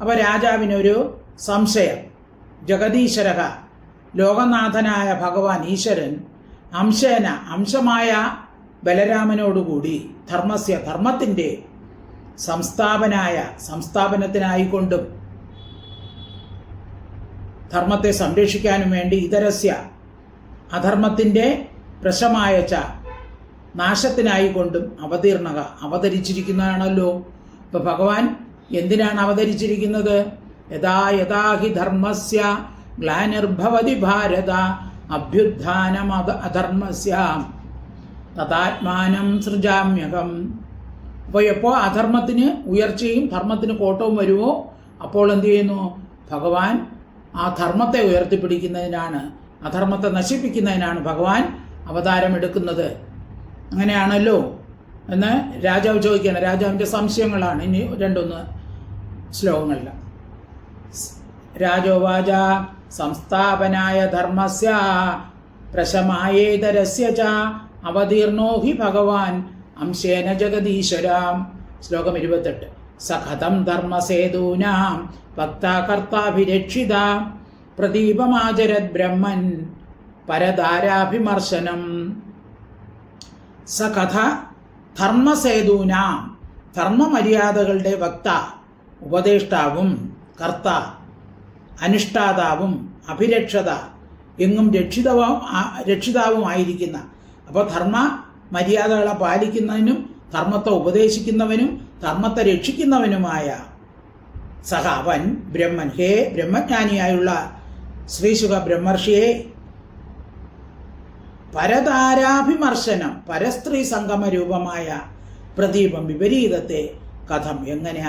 അപ്പോൾ രാജാവിനൊരു സംശയം. ജഗദീശ്വരഃ, ലോകനാഥനായ ഭഗവാൻ ഈശ്വരൻ, അംശേന, അംശമായ ബലരാമനോടുകൂടി, ധർമ്മസ്യ, ധർമ്മത്തിൻ്റെ, സംസ്ഥാപനായ, സംസ്ഥാപനത്തിനായിക്കൊണ്ടും ധർമ്മത്തെ സംരക്ഷിക്കാനും വേണ്ടി, ഇതരസ്യ, അധർമ്മത്തിൻ്റെ പ്രശമായ ച, നാശത്തിനായിക്കൊണ്ടും അവതീർണക, അവതരിച്ചിരിക്കുന്നതാണല്ലോ. ഇപ്പൊ ഭഗവാൻ എന്തിനാണ് അവതരിച്ചിരിക്കുന്നത്? യഥാ യഥാ ഹി ധർമ്മസ്യ ഗ്ലാനിർഭവതി ഭാരത അഭ്യുത്ഥാനം അധർമ്മസ്യ തഥാത്മാനം സൃജാമ്യഹം. അപ്പോൾ എപ്പോൾ അധർമ്മത്തിന് ഉയർച്ചയും ധർമ്മത്തിന് കോട്ടവും വരുമോ അപ്പോൾ എന്ത് ചെയ്യുന്നു? ഭഗവാൻ ആ ധർമ്മത്തെ ഉയർത്തിപ്പിടിക്കുന്നതിനാണ്, അധർമ്മത്തെ നശിപ്പിക്കുന്നതിനാണ് ഭഗവാൻ അവതാരമെടുക്കുന്നത്. അങ്ങനെയാണല്ലോ എന്ന് രാജാവ് ചോദിക്കുകയാണ്. രാജാവിൻ്റെ സംശയങ്ങളാണ് ഇനി രണ്ടൊന്ന് ശ്ലോകങ്ങളിൽ. രാജോവാച സംസ്ഥാപനായ ധർമ്മസ്യ പ്രശമായേതരസ്യ ച അവതീർണോ ഹി ഭഗവാൻ അംശേന ജഗദീശ്വരാം. ശ്ലോകം 28. സഖതം ധർമ്മസേതൂനാം ഭക്താകർത്താഭിരക്ഷിത പ്രദീപമാചരത് ബ്രഹ്മൻ പരധാരാഭിമർശനം. സകഥ ധർമ്മസേതൂനാം, ധർമ്മമര്യാദകളുടെ വക്ത, ഉപദേഷ്ടാവും കർത്ത, അനുഷ്ഠാതാവും അഭിരക്ഷത, എങ്ങും രക്ഷിതാവുമായിരിക്കുന്ന. അപ്പോൾ ധർമ്മ മര്യാദകളെ പാലിക്കുന്നതിനും ധർമ്മത്തെ ഉപദേശിക്കുന്നവനും ധർമ്മത്തെ രക്ഷിക്കുന്നവനുമായ സഹ അവൻ ബ്രഹ്മൻ, ഹേ ബ്രഹ്മജ്ഞാനിയായുള്ള ശ്രീശുക ബ്രഹ്മർഷിയെ, പരതാരാഭിമർശനം, പരസ്ത്രീ സംഗമ രൂപമായ പ്രദീപം, വിപരീതത്തെ കഥം, എങ്ങനെ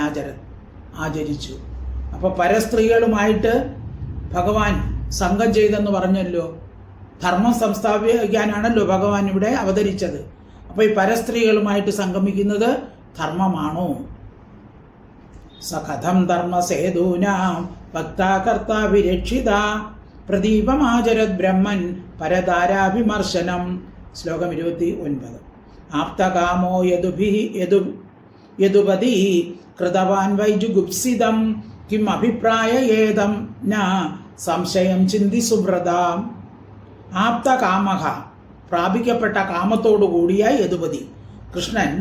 ആചരിച്ചു. അപ്പോൾ പരസ്ത്രീകളുമായിട്ട് ഭഗവാൻ സംഘം ചെയ്തെന്ന് പറഞ്ഞല്ലോ. ധർമ്മം സംസ്ഥാപിക്കാനാണല്ലോ ഭഗവാൻ ഇവിടെ അവതരിച്ചത്. അപ്പോൾ ഈ പരസ്ത്രീകളുമായിട്ട് സംഗമിക്കുന്നത് ധർമ്മമാണോ? സകഥം ധർമ്മസേതൂനാം ഭക്താകർത്താഭിരക്ഷിത പ്രദീപമാചരത് ബ്രഹ്മൻ പരധാരാഭിമർശനം. ശ്ലോകം 29. ആപ്തകാമോ യദുപതി കൃതവാൻ വൈജുഗുപ്സിതം കിം അഭിപ്രായേദം ന സംശയം ചിന്തി സുബ്രതാം. ആപ്തകാമഹ, പ്രാപിക്കപ്പെട്ട കാമത്തോടു കൂടിയ യദുപതി കൃഷ്ണൻ,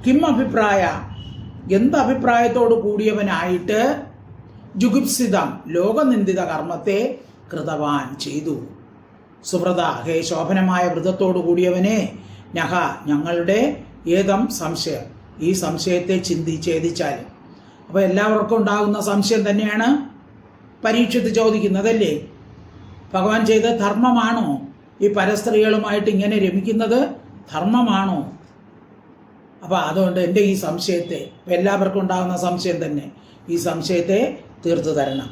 കിം അഭിപ്രായ, എന്ത് അഭിപ്രായത്തോടു കൂടിയവനായിട്ട്, ജുഗുപ്സിതം, ലോകനിന്ദിത കർമ്മത്തെ കൃതവാൻ ചെയ്തു. സുബ്രത, ഹേ ശോഭനമായ വ്രതത്തോടു കൂടിയവനെ, നഹ, ഞങ്ങളുടെ ഏതം സംശയം, ഈ സംശയത്തെ ഛേദിച്ചാൽ. അപ്പോൾ എല്ലാവർക്കും ഉണ്ടാകുന്ന സംശയം തന്നെയാണ് പരീക്ഷിച്ച് ചോദിക്കുന്നതല്ലേ, ഭഗവാൻ ചെയ്ത ധർമ്മമാണോ? ഈ പരസ്ത്രീകളുമായിട്ട് ഇങ്ങനെ രമിക്കുന്നത് ധർമ്മമാണോ? അപ്പോൾ അതുകൊണ്ട് എൻ്റെ ഈ സംശയത്തെ, എല്ലാവർക്കും ഉണ്ടാകുന്ന സംശയം തന്നെ, ഈ സംശയത്തെ തീർത്തു തരണം.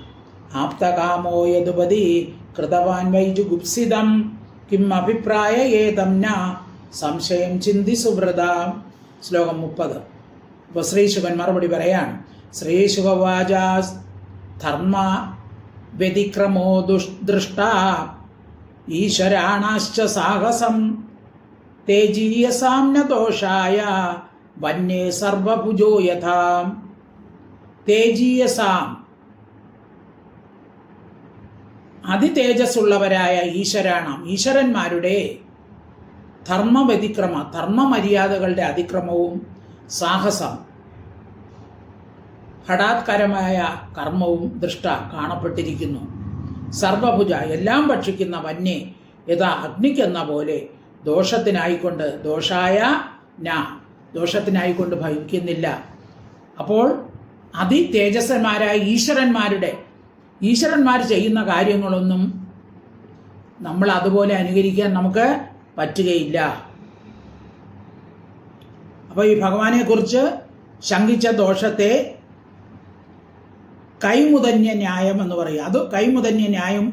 ആപ്തകാമോ യദുപതി കൃതവാൻ വൈജുഗുപ്സിതം കിം അഭിപ്രായ ഏതം ന സംശയം ചിന്തി സുബ്രത. ശ്ലോകം 30. ഇപ്പോൾ ശ്രീശുകൻ മറുപടി പറയാണ്. ശ്രീശുകവാച ധർമ്മ വ്യതിക്രമോ ദൃഷ്ട ഈശ്വരാണാശ്ച സാഹസം തേജീയസാം ന ദോഷായ വന്യേ സർവഭുജോ യഥാ. തേജീയസാം, അതിതേജസ്സുള്ളവരായ ഈശ്വരാണാം, ഈശ്വരന്മാരുടെ ധർമ്മവ്യതിക്രമ, ധർമ്മമര്യാദകളുടെ അതിക്രമവും സാഹസം, ഹഠാത്കരമായ കർമ്മവും ദൃഷ്ട കാണപ്പെട്ടിരിക്കുന്നു. സർവഭുജ, എല്ലാം ഭക്ഷിക്കുന്ന വന്യേ യഥാ അഗ്നിക്കെന്ന പോലെ ദോഷത്തിനായിക്കൊണ്ട്, ദോഷായ ന, ദോഷത്തിനായിക്കൊണ്ട് ഭവിക്കുന്നില്ല. അപ്പോൾ അതിതേജസ്സന്മാരായ ഈശ്വരന്മാർ ചെയ്യുന്ന കാര്യങ്ങളൊന്നും നമ്മൾ അതുപോലെ അനുകരിക്കാൻ നമുക്ക് പറ്റുകയില്ല. അപ്പോൾ ഈ ഭഗവാനെക്കുറിച്ച് ശങ്കിച്ച ദോഷത്തെ കൈമുതന്യ ന്യായം എന്ന് പറയും. അത് കൈമുതന്യ ന്യായം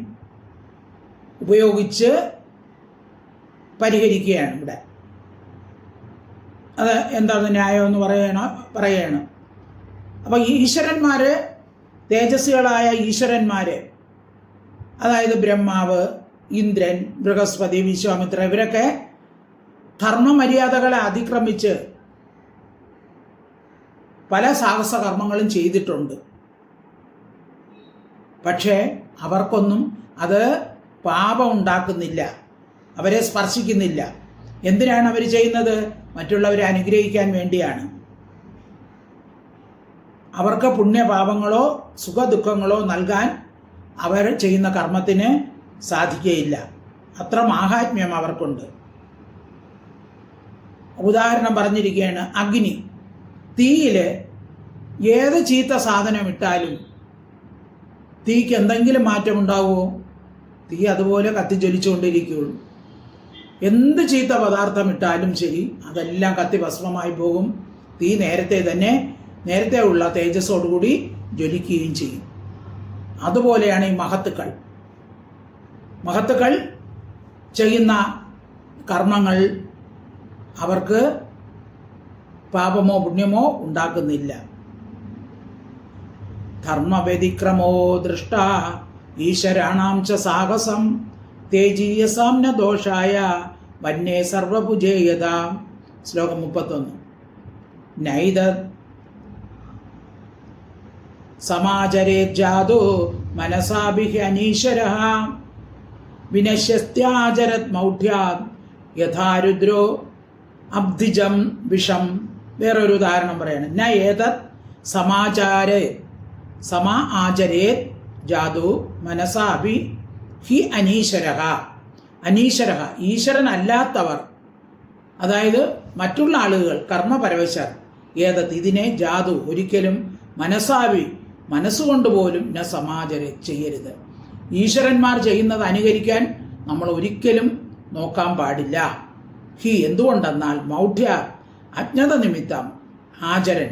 ഉപയോഗിച്ച് പരിഹരിക്കുകയാണ് ഇവിടെ. അത് എന്താണ് ന്യായം എന്ന് പറയണം. അപ്പോൾ ഈശ്വരന്മാർ, തേജസ്വികളായ ഈശ്വരന്മാർ, അതായത് ബ്രഹ്മാവ്, ഇന്ദ്രൻ, ബൃഹസ്പതി, വിശ്വാമിത്ര, ഇവരൊക്കെ ധർമ്മമര്യാദകളെ അതിക്രമിച്ച് പല സാഹസ കർമ്മങ്ങളും ചെയ്തിട്ടുണ്ട്. പക്ഷേ അവർക്കൊന്നും അത് പാപം ഉണ്ടാക്കുന്നില്ല, അവരെ സ്പർശിക്കുന്നില്ല. എന്തിനാണ് അവർ ചെയ്യുന്നത്? മറ്റുള്ളവരെ അനുഗ്രഹിക്കാൻ വേണ്ടിയാണ്. അവർക്ക് പുണ്യപാപങ്ങളോ സുഖദുഃഖങ്ങളോ നൽകാൻ അവർ ചെയ്യുന്ന കർമ്മത്തിന് സാധിക്കുകയില്ല. അത്ര മാഹാത്മ്യം അവർക്കുണ്ട്. ഉദാഹരണം പറഞ്ഞിരിക്കുകയാണ്, അഗ്നി. തീയിൽ ഏത് ചീത്ത സാധനം ഇട്ടാലും തീക്ക് എന്തെങ്കിലും മാറ്റം ഉണ്ടാവുമോ? തീ അതുപോലെ കത്തിജ്വലിച്ചുകൊണ്ടിരിക്കുകയുള്ളൂ. എന്ത് ചീത്ത പദാർത്ഥം ഇട്ടാലും ശരി, അതെല്ലാം കത്തി ഭസ്മമായി പോകും. തീ നേരത്തെ ഉള്ള തേജസ്സോടുകൂടി ജ്വലിക്കുകയും ചെയ്യും. അതുപോലെയാണ് ഈ മഹത്തുക്കൾ ചെയ്യുന്ന കർമ്മങ്ങൾ അവർക്ക് പാപമോ പുണ്യമോ ഉണ്ടാക്കുന്നില്ല. ധർമ്മവ്യതിക്രമോ ദൃഷ്ട ഈശ്വരാണാം ച സാഹസം തേജീയസാം ന ദോഷായ വന്യേ സർവഭുജേയത. ശ്ലോകം 31. നൈത സമാചരേജാതോ മനസാഭിഹ അനീശ്വരഃ വിനശ്യസ്ത്യാചരത് മൗഢ്യാത് യഥാരുദ്രോ അബ്ധിജം വിഷം. വേറൊരു ഉദാഹരണം പറയാണ്. ന ഏതത് ആചരേത് ജാതു മനസാഭി ഹി അനീശ്വരഃ. ഈശ്വരനല്ലാത്തവർ, അതായത് മറ്റുള്ള ആളുകൾ, കർമ്മപരവശർ, ഏതത് ഇതിനെ ജാതു ഒരിക്കലും മനസ്സുകൊണ്ട് പോലും ന സമാചരെ ചെയ്യരുത്. ഈശ്വരന്മാർ ചെയ്യുന്നത് അനുകരിക്കാൻ നമ്മൾ ഒരിക്കലും നോക്കാൻ പാടില്ല. ഹി എന്തുകൊണ്ടെന്നാൽ മൗഢ്യ അജ്ഞത നിമിത്തം ആചരൻ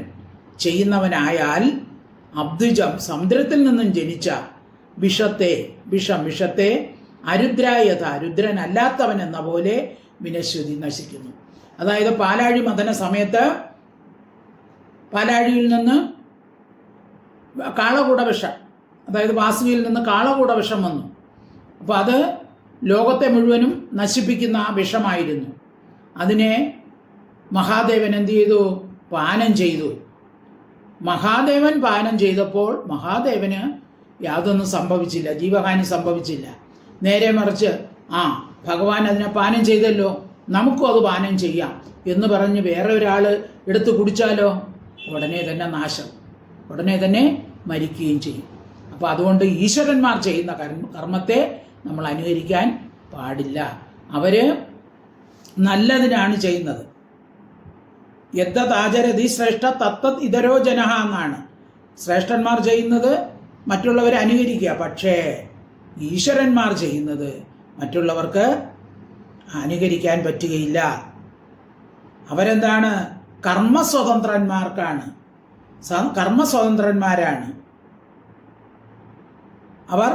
ചെയ്യുന്നവനായാൽ അബ്ദുജം സമുദ്രത്തിൽ നിന്നും ജനിച്ച വിഷത്തെ അരുദ്രായത രുദ്രനല്ലാത്തവൻ എന്ന പോലെ വിനശ്വതി നശിക്കുന്നു. അതായത് പാലാഴി മഥന സമയത്ത് പാലാഴിയിൽ നിന്ന് കാളകൂട വിഷം, അതായത് വാസുകിയിൽ നിന്ന് കാളകൂട വിഷം വന്നു. അപ്പോൾ അത് ലോകത്തെ മുഴുവനും നശിപ്പിക്കുന്ന വിഷമായിരുന്നു. അതിനെ മഹാദേവൻ എന്ത് ചെയ്തു? പാനം ചെയ്തു. മഹാദേവൻ പാനം ചെയ്തപ്പോൾ മഹാദേവന് യാതൊന്നും സംഭവിച്ചില്ല, ജീവഹാനി സംഭവിച്ചില്ല. നേരെ മറിച്ച് ഭഗവാൻ അതിനെ പാനം ചെയ്തല്ലോ, നമുക്കും അത് പാനം ചെയ്യാം എന്ന് പറഞ്ഞ് വേറെ ഒരാൾ എടുത്ത് കുടിച്ചാലോ ഉടനെ തന്നെ നാശം, ഉടനെ തന്നെ മരിക്കുകയും ചെയ്യും. അപ്പോൾ അതുകൊണ്ട് ഈശ്വരന്മാർ ചെയ്യുന്ന കർമ്മത്തെ നമ്മൾ അനുകരിക്കാൻ പാടില്ല. അവർ നല്ലതിനാണ് ചെയ്യുന്നത്. യദ്ദാചരതി ശ്രേഷ്ഠ തത്തത് ഇതരോ ജനഃ എന്നാണ്. ശ്രേഷ്ഠന്മാർ ചെയ്യുന്നത് മറ്റുള്ളവരെ അനുകരിക്കുക. പക്ഷേ ഈശ്വരന്മാർ ചെയ്യുന്നത് മറ്റുള്ളവർക്ക് അനുകരിക്കാൻ പറ്റുകയില്ല. അവരെന്താണ്? കർമ്മസ്വതന്ത്രന്മാരാണ്. അവർ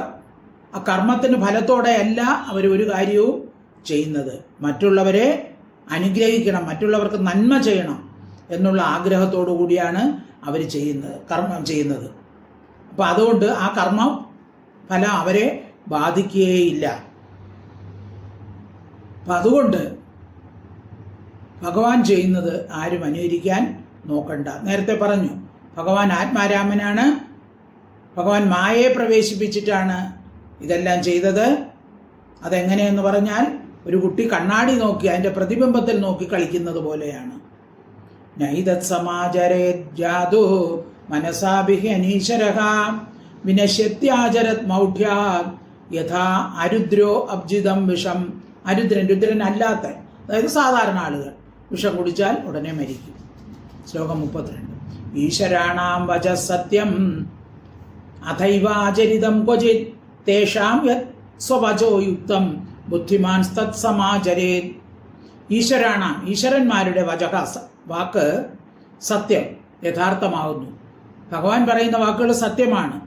ആ കർമ്മത്തിന് ഫലത്തോടെയല്ല അവർ ഒരു കാര്യവും ചെയ്യുന്നത്. മറ്റുള്ളവരെ അനുഗ്രഹിക്കണം, മറ്റുള്ളവർക്ക് നന്മ ചെയ്യണം എന്നുള്ള ആഗ്രഹത്തോടു കൂടിയാണ് അവർ കർമ്മം ചെയ്യുന്നത്. അപ്പം അതുകൊണ്ട് ആ കർമ്മം ഫലം അവരെ ബാധിക്കുകയില്ല. അപ്പം അതുകൊണ്ട് ഭഗവാൻ ചെയ്യുന്നത് ആരും അനുകരിക്കാൻ നോക്കണ്ട. നേരത്തെ പറഞ്ഞു, ഭഗവാൻ ആത്മാരാമനാണ്. ഭഗവാൻ മായയെ പ്രവേശിപ്പിച്ചിട്ടാണ് ഇതെല്ലാം ചെയ്തത്. അതെങ്ങനെയെന്ന് പറഞ്ഞാൽ, ഒരു കുട്ടി കണ്ണാടി നോക്കി അതിൻ്റെ പ്രതിബിംബത്തിൽ നോക്കി കളിക്കുന്നത് പോലെയാണ്. നൈതത് സമാചരേ ജാതു മനസാഭിഹി അനീശ്വരഃ വിനശ്യത്യാചരത് മൗഢ്യാത് യഥാ അരുദ്രോ അബ്ജിതം വിഷം. രുദ്രനല്ലാത്ത, അതായത് സാധാരണ ആളുകൾ വിഷം കുടിച്ചാൽ ഉടനെ മരിക്കും. ശ്ലോകം 32. ഈശ്വരാണാം വച സത്യം അഥൈവാചരിതം ക്വചിത് തേഷാം യത് സ്വവചോ യുക്തം ബുദ്ധിമാൻ തത്സമാചരേത്. ഈശ്വരാണാം, ഈശ്വരന്മാരുടെ വചക വാക്ക് സത്യം, യഥാർത്ഥമാകുന്നു. ഭഗവാൻ പറയുന്ന വാക്കുകൾ സത്യമാണ്.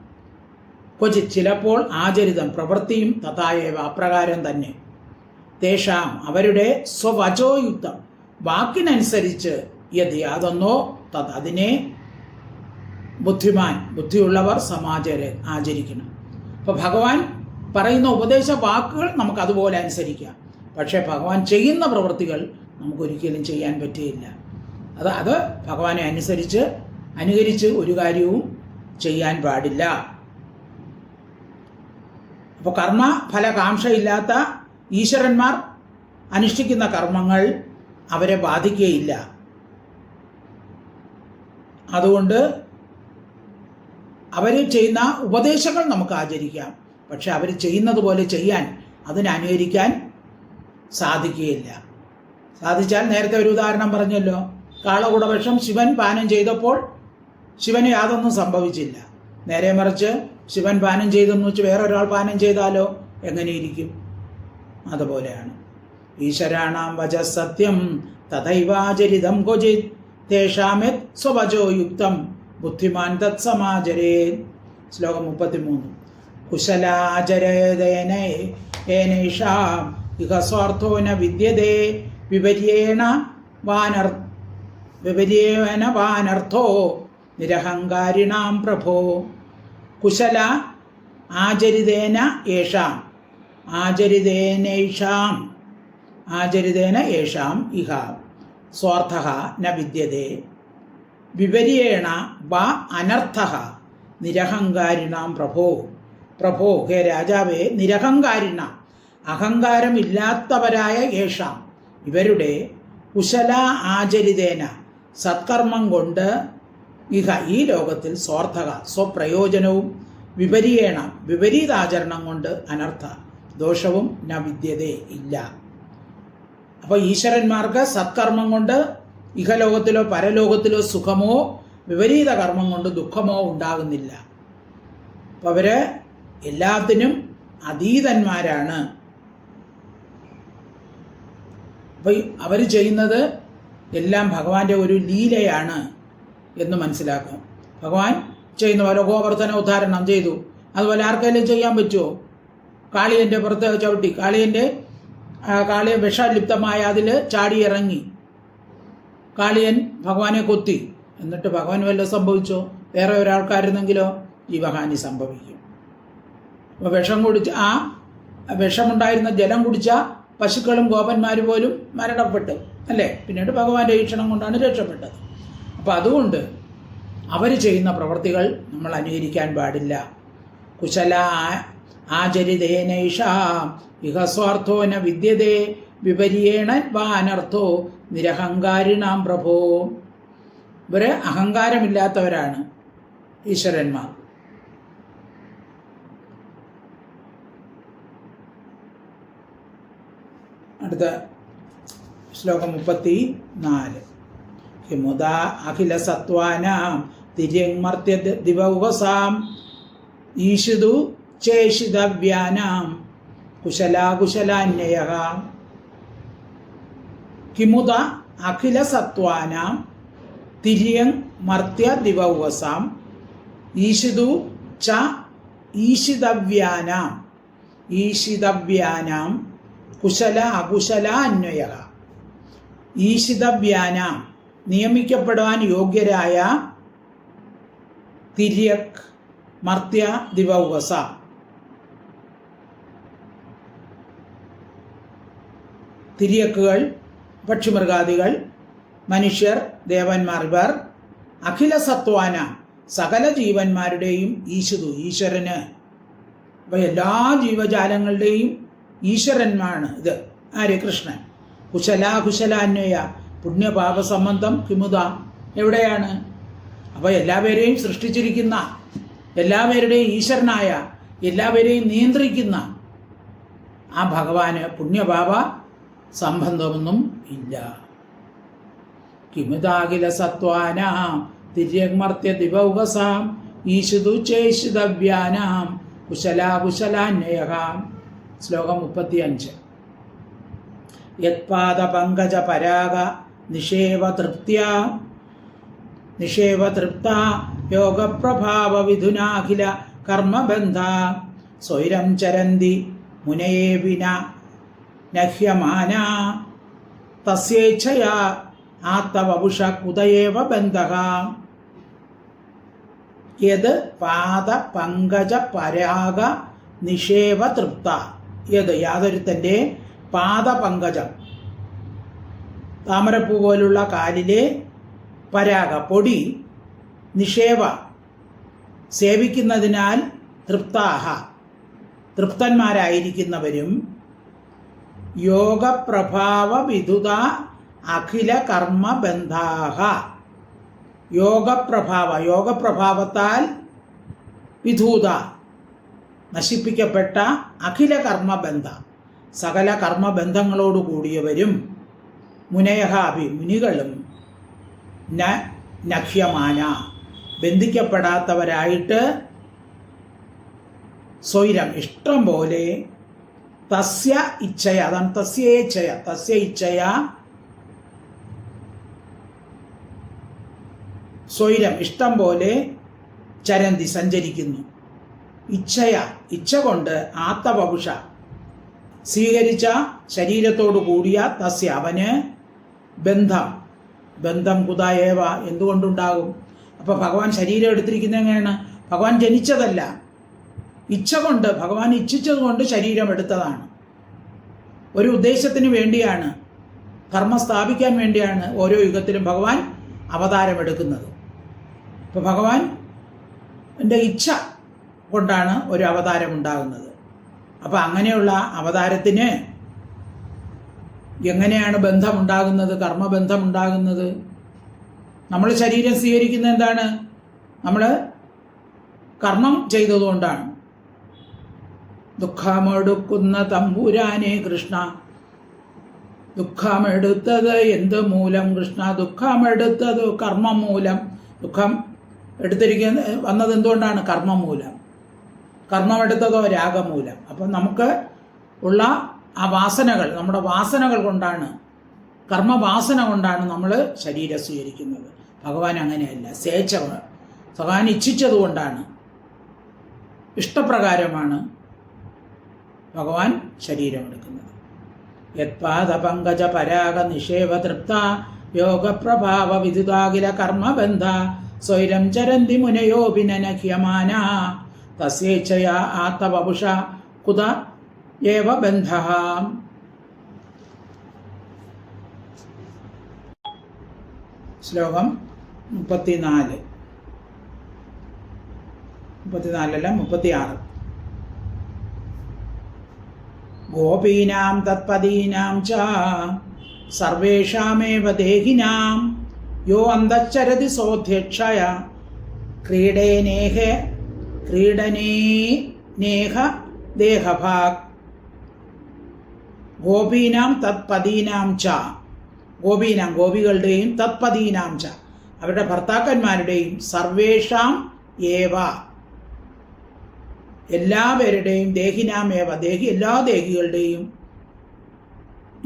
ക്വചിത്, ചിലപ്പോൾ ആചരിതം, പ്രവൃത്തിയും തഥായേവ, അപ്രകാരം തന്നെ. തേഷാം, അവരുടെ സ്വവചോയുക്തം, വാക്കിനനുസരിച്ച് യതി അതൊന്നോ തത്, അതിനെ ബുദ്ധിമാൻ, ബുദ്ധിയുള്ളവർ സമാചരെ ആചരിക്കണം. അപ്പോൾ ഭഗവാൻ പറയുന്ന ഉപദേശ വാക്കുകൾ നമുക്ക് അതുപോലെ അനുസരിക്കാം. പക്ഷേ ഭഗവാൻ ചെയ്യുന്ന പ്രവൃത്തികൾ നമുക്കൊരിക്കലും ചെയ്യാൻ പറ്റുകയില്ല. അത് ഭഗവാനെ അനുകരിച്ച് ഒരു കാര്യവും ചെയ്യാൻ പാടില്ല. അപ്പോൾ കർമ്മഫലകാംക്ഷയില്ലാത്ത ഈശ്വരന്മാർ അനുഷ്ഠിക്കുന്ന കർമ്മങ്ങൾ അവരെ ബാധിക്കുകയില്ല. അതുകൊണ്ട് അവർ ചെയ്യുന്ന ഉപദേശങ്ങൾ നമുക്ക് ആചരിക്കാം, പക്ഷെ അവർ ചെയ്യുന്നത് പോലെ ചെയ്യാൻ, അതിനനുകരിക്കാൻ സാധിക്കുകയില്ല. സാധിച്ചാൽ നേരത്തെ ഒരു ഉദാഹരണം പറഞ്ഞല്ലോ, കാളകൂടവിഷം ശിവൻ പാനം ചെയ്തപ്പോൾ ശിവന് യാതൊന്നും സംഭവിച്ചില്ല. നേരെ മറിച്ച് ശിവൻ പാനം ചെയ്തെന്ന് വെച്ച് വേറൊരാൾ പാനം ചെയ്താലോ എങ്ങനെയിരിക്കും? അതുപോലെയാണ്. ഈശ്വരാണാം വച സത്യം തഥൈവാചരിതം ക്വചിത് തേഷാമെത് സ്വവചോ യുക്തം ബുദ്ധിമാൻ തത്സമാചരേത്. ശ്ലോകം 33. കുശലാചരേതേനേഷാം ഇഹ സ്വാർത്ഥോ ന വിദ്യതേ വിപര്യേണ വാനർത്ഥോ നിരഹങ്കാരിണാം പ്രഭോ. കുശല ആചരിതേന യേഷാം ഇഹ സ്വാർത്ഥഃ ന വിദ്യതേ വിപര്യേണ വാ അനർത്ഥഃ നിരഹങ്കാരിണാം പ്രഭോ. പ്രഭോ, ഹേ രാജാവേ, നിരഹങ്കാരിണ, അഹങ്കാരമില്ലാത്തവരായ യേഷാം, ഇവരുടെ കുശല ആചരിതേന, സത്കർമ്മം കൊണ്ട് ഇഹ, ഈ ലോകത്തിൽ സ്വാർത്ഥക, സ്വപ്രയോജനവും വിപരീയേണ, വിപരീതാചരണം കൊണ്ട് അനർത്ഥ, ദോഷവും ന വിദ്യതേ, ഇല്ല. അപ്പോൾ ഈശ്വരന്മാർക്ക് സത്കർമ്മം കൊണ്ട് ഇഹലോകത്തിലോ പരലോകത്തിലോ സുഖമോ വിപരീത കർമ്മം കൊണ്ട് ദുഃഖമോ ഉണ്ടാകുന്നില്ല. അപ്പോൾ അവർ എല്ലാത്തിനും അതീതന്മാരാണ്. അപ്പോൾ അവർ ചെയ്യുന്നത് എല്ലാം ഭഗവാന്റെ ഒരു ലീലയാണ് എന്ന് മനസ്സിലാക്കാം. ഭഗവാൻ ചെയ്യുന്ന പോലെ ഗോവർദ്ധന ഉദ്ധാരണം ചെയ്തു, അതുപോലെ ആർക്കെങ്കിലും ചെയ്യാൻ പറ്റുമോ? കാളിയൻ്റെ പുറത്ത് ചവിട്ടി, കാളിയ വിഷലിപ്തമായ അതിൽ ചാടിയിറങ്ങി, കാളിയൻ ഭഗവാനെ കൊത്തി, എന്നിട്ട് ഭഗവാൻ വല്ലതും സംഭവിച്ചോ? വേറെ ഒരാൾക്കായിരുന്നെങ്കിലോ ജീവഹാനി സംഭവിക്കും. അപ്പോൾ ആ വിഷമുണ്ടായിരുന്ന ജലം കുടിച്ച പശുക്കളും ഗോപന്മാർ പോലും മരണപ്പെട്ടു അല്ലേ? പിന്നീട് ഭഗവാന്റെ ഈക്ഷണം കൊണ്ടാണ് രക്ഷപ്പെട്ടത്. അപ്പം അതുകൊണ്ട് അവർ ചെയ്യുന്ന പ്രവൃത്തികൾ നമ്മൾ അനുകരിക്കാൻ പാടില്ല. കുശല ആചരിതേനൈഷാം ഇഹ സ്വാർത്ഥോ ന വിദ്യതേ വിപര്യേണ വാനർത്ഥോ നിരഹങ്കാരിണാം പ്രഭോ. ഇവര് അഹങ്കാരമില്ലാത്തവരാണ് ഈശ്വരന്മാർ. അടുത്ത ശ്ലോകം 34. കിമുദാ അഖില സത്വാനാം തിര്യങ്മർത്യ ദിവൗഹസാം ഈഷിതു ചേഷിതവ്യാനാം കുശലാകുശലാന്യയഃ. കിമുദ അഖില സത്വാനാം തിര്യങ് മർത്യ ദിവൗഹസാം ഈഷിതു ച ഈഷിതവ്യാനാം കുശല അകുശല അന്വയഃ. ഈഷിതവ്യാനാം, നിയമിക്കപ്പെടുവാൻ യോഗ്യരായ, തിര്യക് മർത്യ ദിവൗഹസ, തിര്യക്കുകൾ, പക്ഷിമൃഗാദികൾ, മനുഷ്യർ, ദേവന്മാർ, ഇവർ അഖില സത്വാന, സകല ജീവന്മാരുടെയും ഈശുതു, ഈശ്വരന്. അപ്പോൾ എല്ലാ ജീവജാലങ്ങളുടെയും ഈശ്വരന്മാണ് ഇത്. ആര്? കൃഷ്ണൻ. കുശലാകുശലാന്വയ, പുണ്യപാപ സംബന്ധം കിമുത, എവിടെയാണ്? അപ്പോൾ എല്ലാവരെയും സൃഷ്ടിച്ചിരിക്കുന്ന, എല്ലാവരുടെയും ഈശ്വരനായ, എല്ലാവരെയും നിയന്ത്രിക്കുന്ന ആ ഭഗവാന് പുണ്യപാപ സംബന്ധമൊന്നും ഇല്ല. കിമുദാഖില സത്വാനാം തിര്യഗ്മർത്യ ദിവൗഹസാം ഈശുതു ചേഷിതവ്യാനാം കുശലാകുശലാന്വയഃ. ശ്ലോകം 35. യത്പാദപങ്കജ പരാഗ നിഷേവ തൃപ്ത യോഗപ്രഭാവ വിധുനാഖില കർമ്മബന്ധ സ്വൈരം ചരന്തി മുനയേ വിന നഹ്യമാന തസ്യേച്ഛയാ ആത്തവപുഷ കുതയേവ ബന്ധഃ. യത് പാദ പങ്കജ പരാഗ നിഷേവ തൃപ്ത. യത് യാതൊരുത്തൻ്റെ പാദപങ്കജം, താമരപ്പൂ പോലുള്ള കാലിലെ പരാഗ പൊടി, നിഷേവ സേവിക്കുന്നതിനാൽ തൃപ്താഹ തൃപ്തന്മാരായിരിക്കുന്നവരും, യോഗപ്രഭാവ വിദുത അഖില കർമ്മബന്ധാഹ യോഗപ്രഭാവത്താൽ വിധൂത നശിപ്പിക്കപ്പെട്ട അഖില കർമ്മബന്ധ സകല കർമ്മബന്ധങ്ങളോട് കൂടിയവരും, മുനയഹാഭി മുനികളും, നഹ്യമാന ബന്ധിക്കപ്പെടാത്തവരായിട്ട്, സ്വൈരം ഇഷ്ടം പോലെ, തസ്യ ഇച്ഛയ അതാണ് തസ്യ ഇച്ഛയ സ്വൈരം ഇഷ്ടം പോലെ, ചരന്തി സഞ്ചരിക്കുന്നു, ഇച്ഛ കൊണ്ട് ആത്തവപുഷ സ്വീകരിച്ച ശരീരത്തോടു കൂടിയ തസ്യ അവന് ബന്ധം കുതായേവ എന്തുകൊണ്ടുണ്ടാകും? അപ്പോൾ ഭഗവാൻ ശരീരം എടുത്തിരിക്കുന്നത് എങ്ങനെയാണ്? ഭഗവാൻ ജനിച്ചതല്ല, ഇച്ഛ കൊണ്ട്, ഭഗവാൻ ഇച്ഛിച്ചത് കൊണ്ട് ശരീരം എടുത്തതാണ്. ഒരു ഉദ്ദേശത്തിന് വേണ്ടിയാണ്, കർമ്മം സ്ഥാപിക്കാൻ വേണ്ടിയാണ് ഓരോ യുഗത്തിലും ഭഗവാൻ അവതാരമെടുക്കുന്നത്. അപ്പോൾ ഭഗവാൻ എൻ്റെ ഇച്ഛ കൊണ്ടാണ് ഒരു അവതാരം ഉണ്ടാകുന്നത്. അപ്പം അങ്ങനെയുള്ള അവതാരത്തിന് എങ്ങനെയാണ് ബന്ധമുണ്ടാകുന്നത്, കർമ്മബന്ധമുണ്ടാകുന്നത്? നമ്മൾ ശരീരം സ്വീകരിക്കുന്നത് എന്താണ്? നമ്മൾ കർമ്മം ചെയ്തതുകൊണ്ടാണ്. ദുഃഖമെടുക്കുന്ന തമ്പുരാനെ കൃഷ്ണ, ദുഃഖമെടുത്തത് എന്ത് മൂലം കൃഷ്ണ? ദുഃഖമെടുത്തത് കർമ്മം മൂലം. ദുഃഖം വന്നത് എന്തുകൊണ്ടാണ്? കർമ്മം മൂലം. കർമ്മമെടുത്തതോ രാഗമൂലം. അപ്പം നമുക്ക് ഉള്ള ആ വാസനകൾ, നമ്മുടെ വാസനകൾ കൊണ്ടാണ്, കർമ്മവാസന കൊണ്ടാണ് നമ്മൾ ശരീരം സ്വീകരിക്കുന്നത്. ഭഗവാൻ അങ്ങനെയല്ല, ഭഗവാൻ ഇച്ഛിച്ചതുകൊണ്ടാണ്, ഇഷ്ടപ്രകാരമാണ് ഭഗവാൻ ശരീരമെടുക്കുന്നത്. യത്പാദ പങ്കജ പരാഗ നിഷേവ തൃപ്ത യോഗപ്രഭാവ വിദുതാഖില കർമ്മബന്ധ സ്വൈരം ചരന്തി മുനയോഭിനനഹ്യമാന തസ്യേച്ഛയാ ആത്തവപുഷ കുത ഏവ ബന്ധഃ. ശ്ലോകം 34, 36. ഗോപീനാം തത്പദീനാം ച സർവേഷാമേവ ദേഹിനാം യോ അന്തശ്ചരതി സോധ്യക്ഷയ ക്രീഡനേഹ ദേഹഭാഗ്. ഗോപീനാം തത്പദീനാം ച, ഗോപികളുടെയും, തത്പദീനാം ച അവരുടെ ഭർത്താക്കന്മാരുടെയും, സർവേഷാം ഏവ എല്ലാവരുടെയും, ദേഹിനാമേവ എല്ലാ ദേഹികളുടെയും,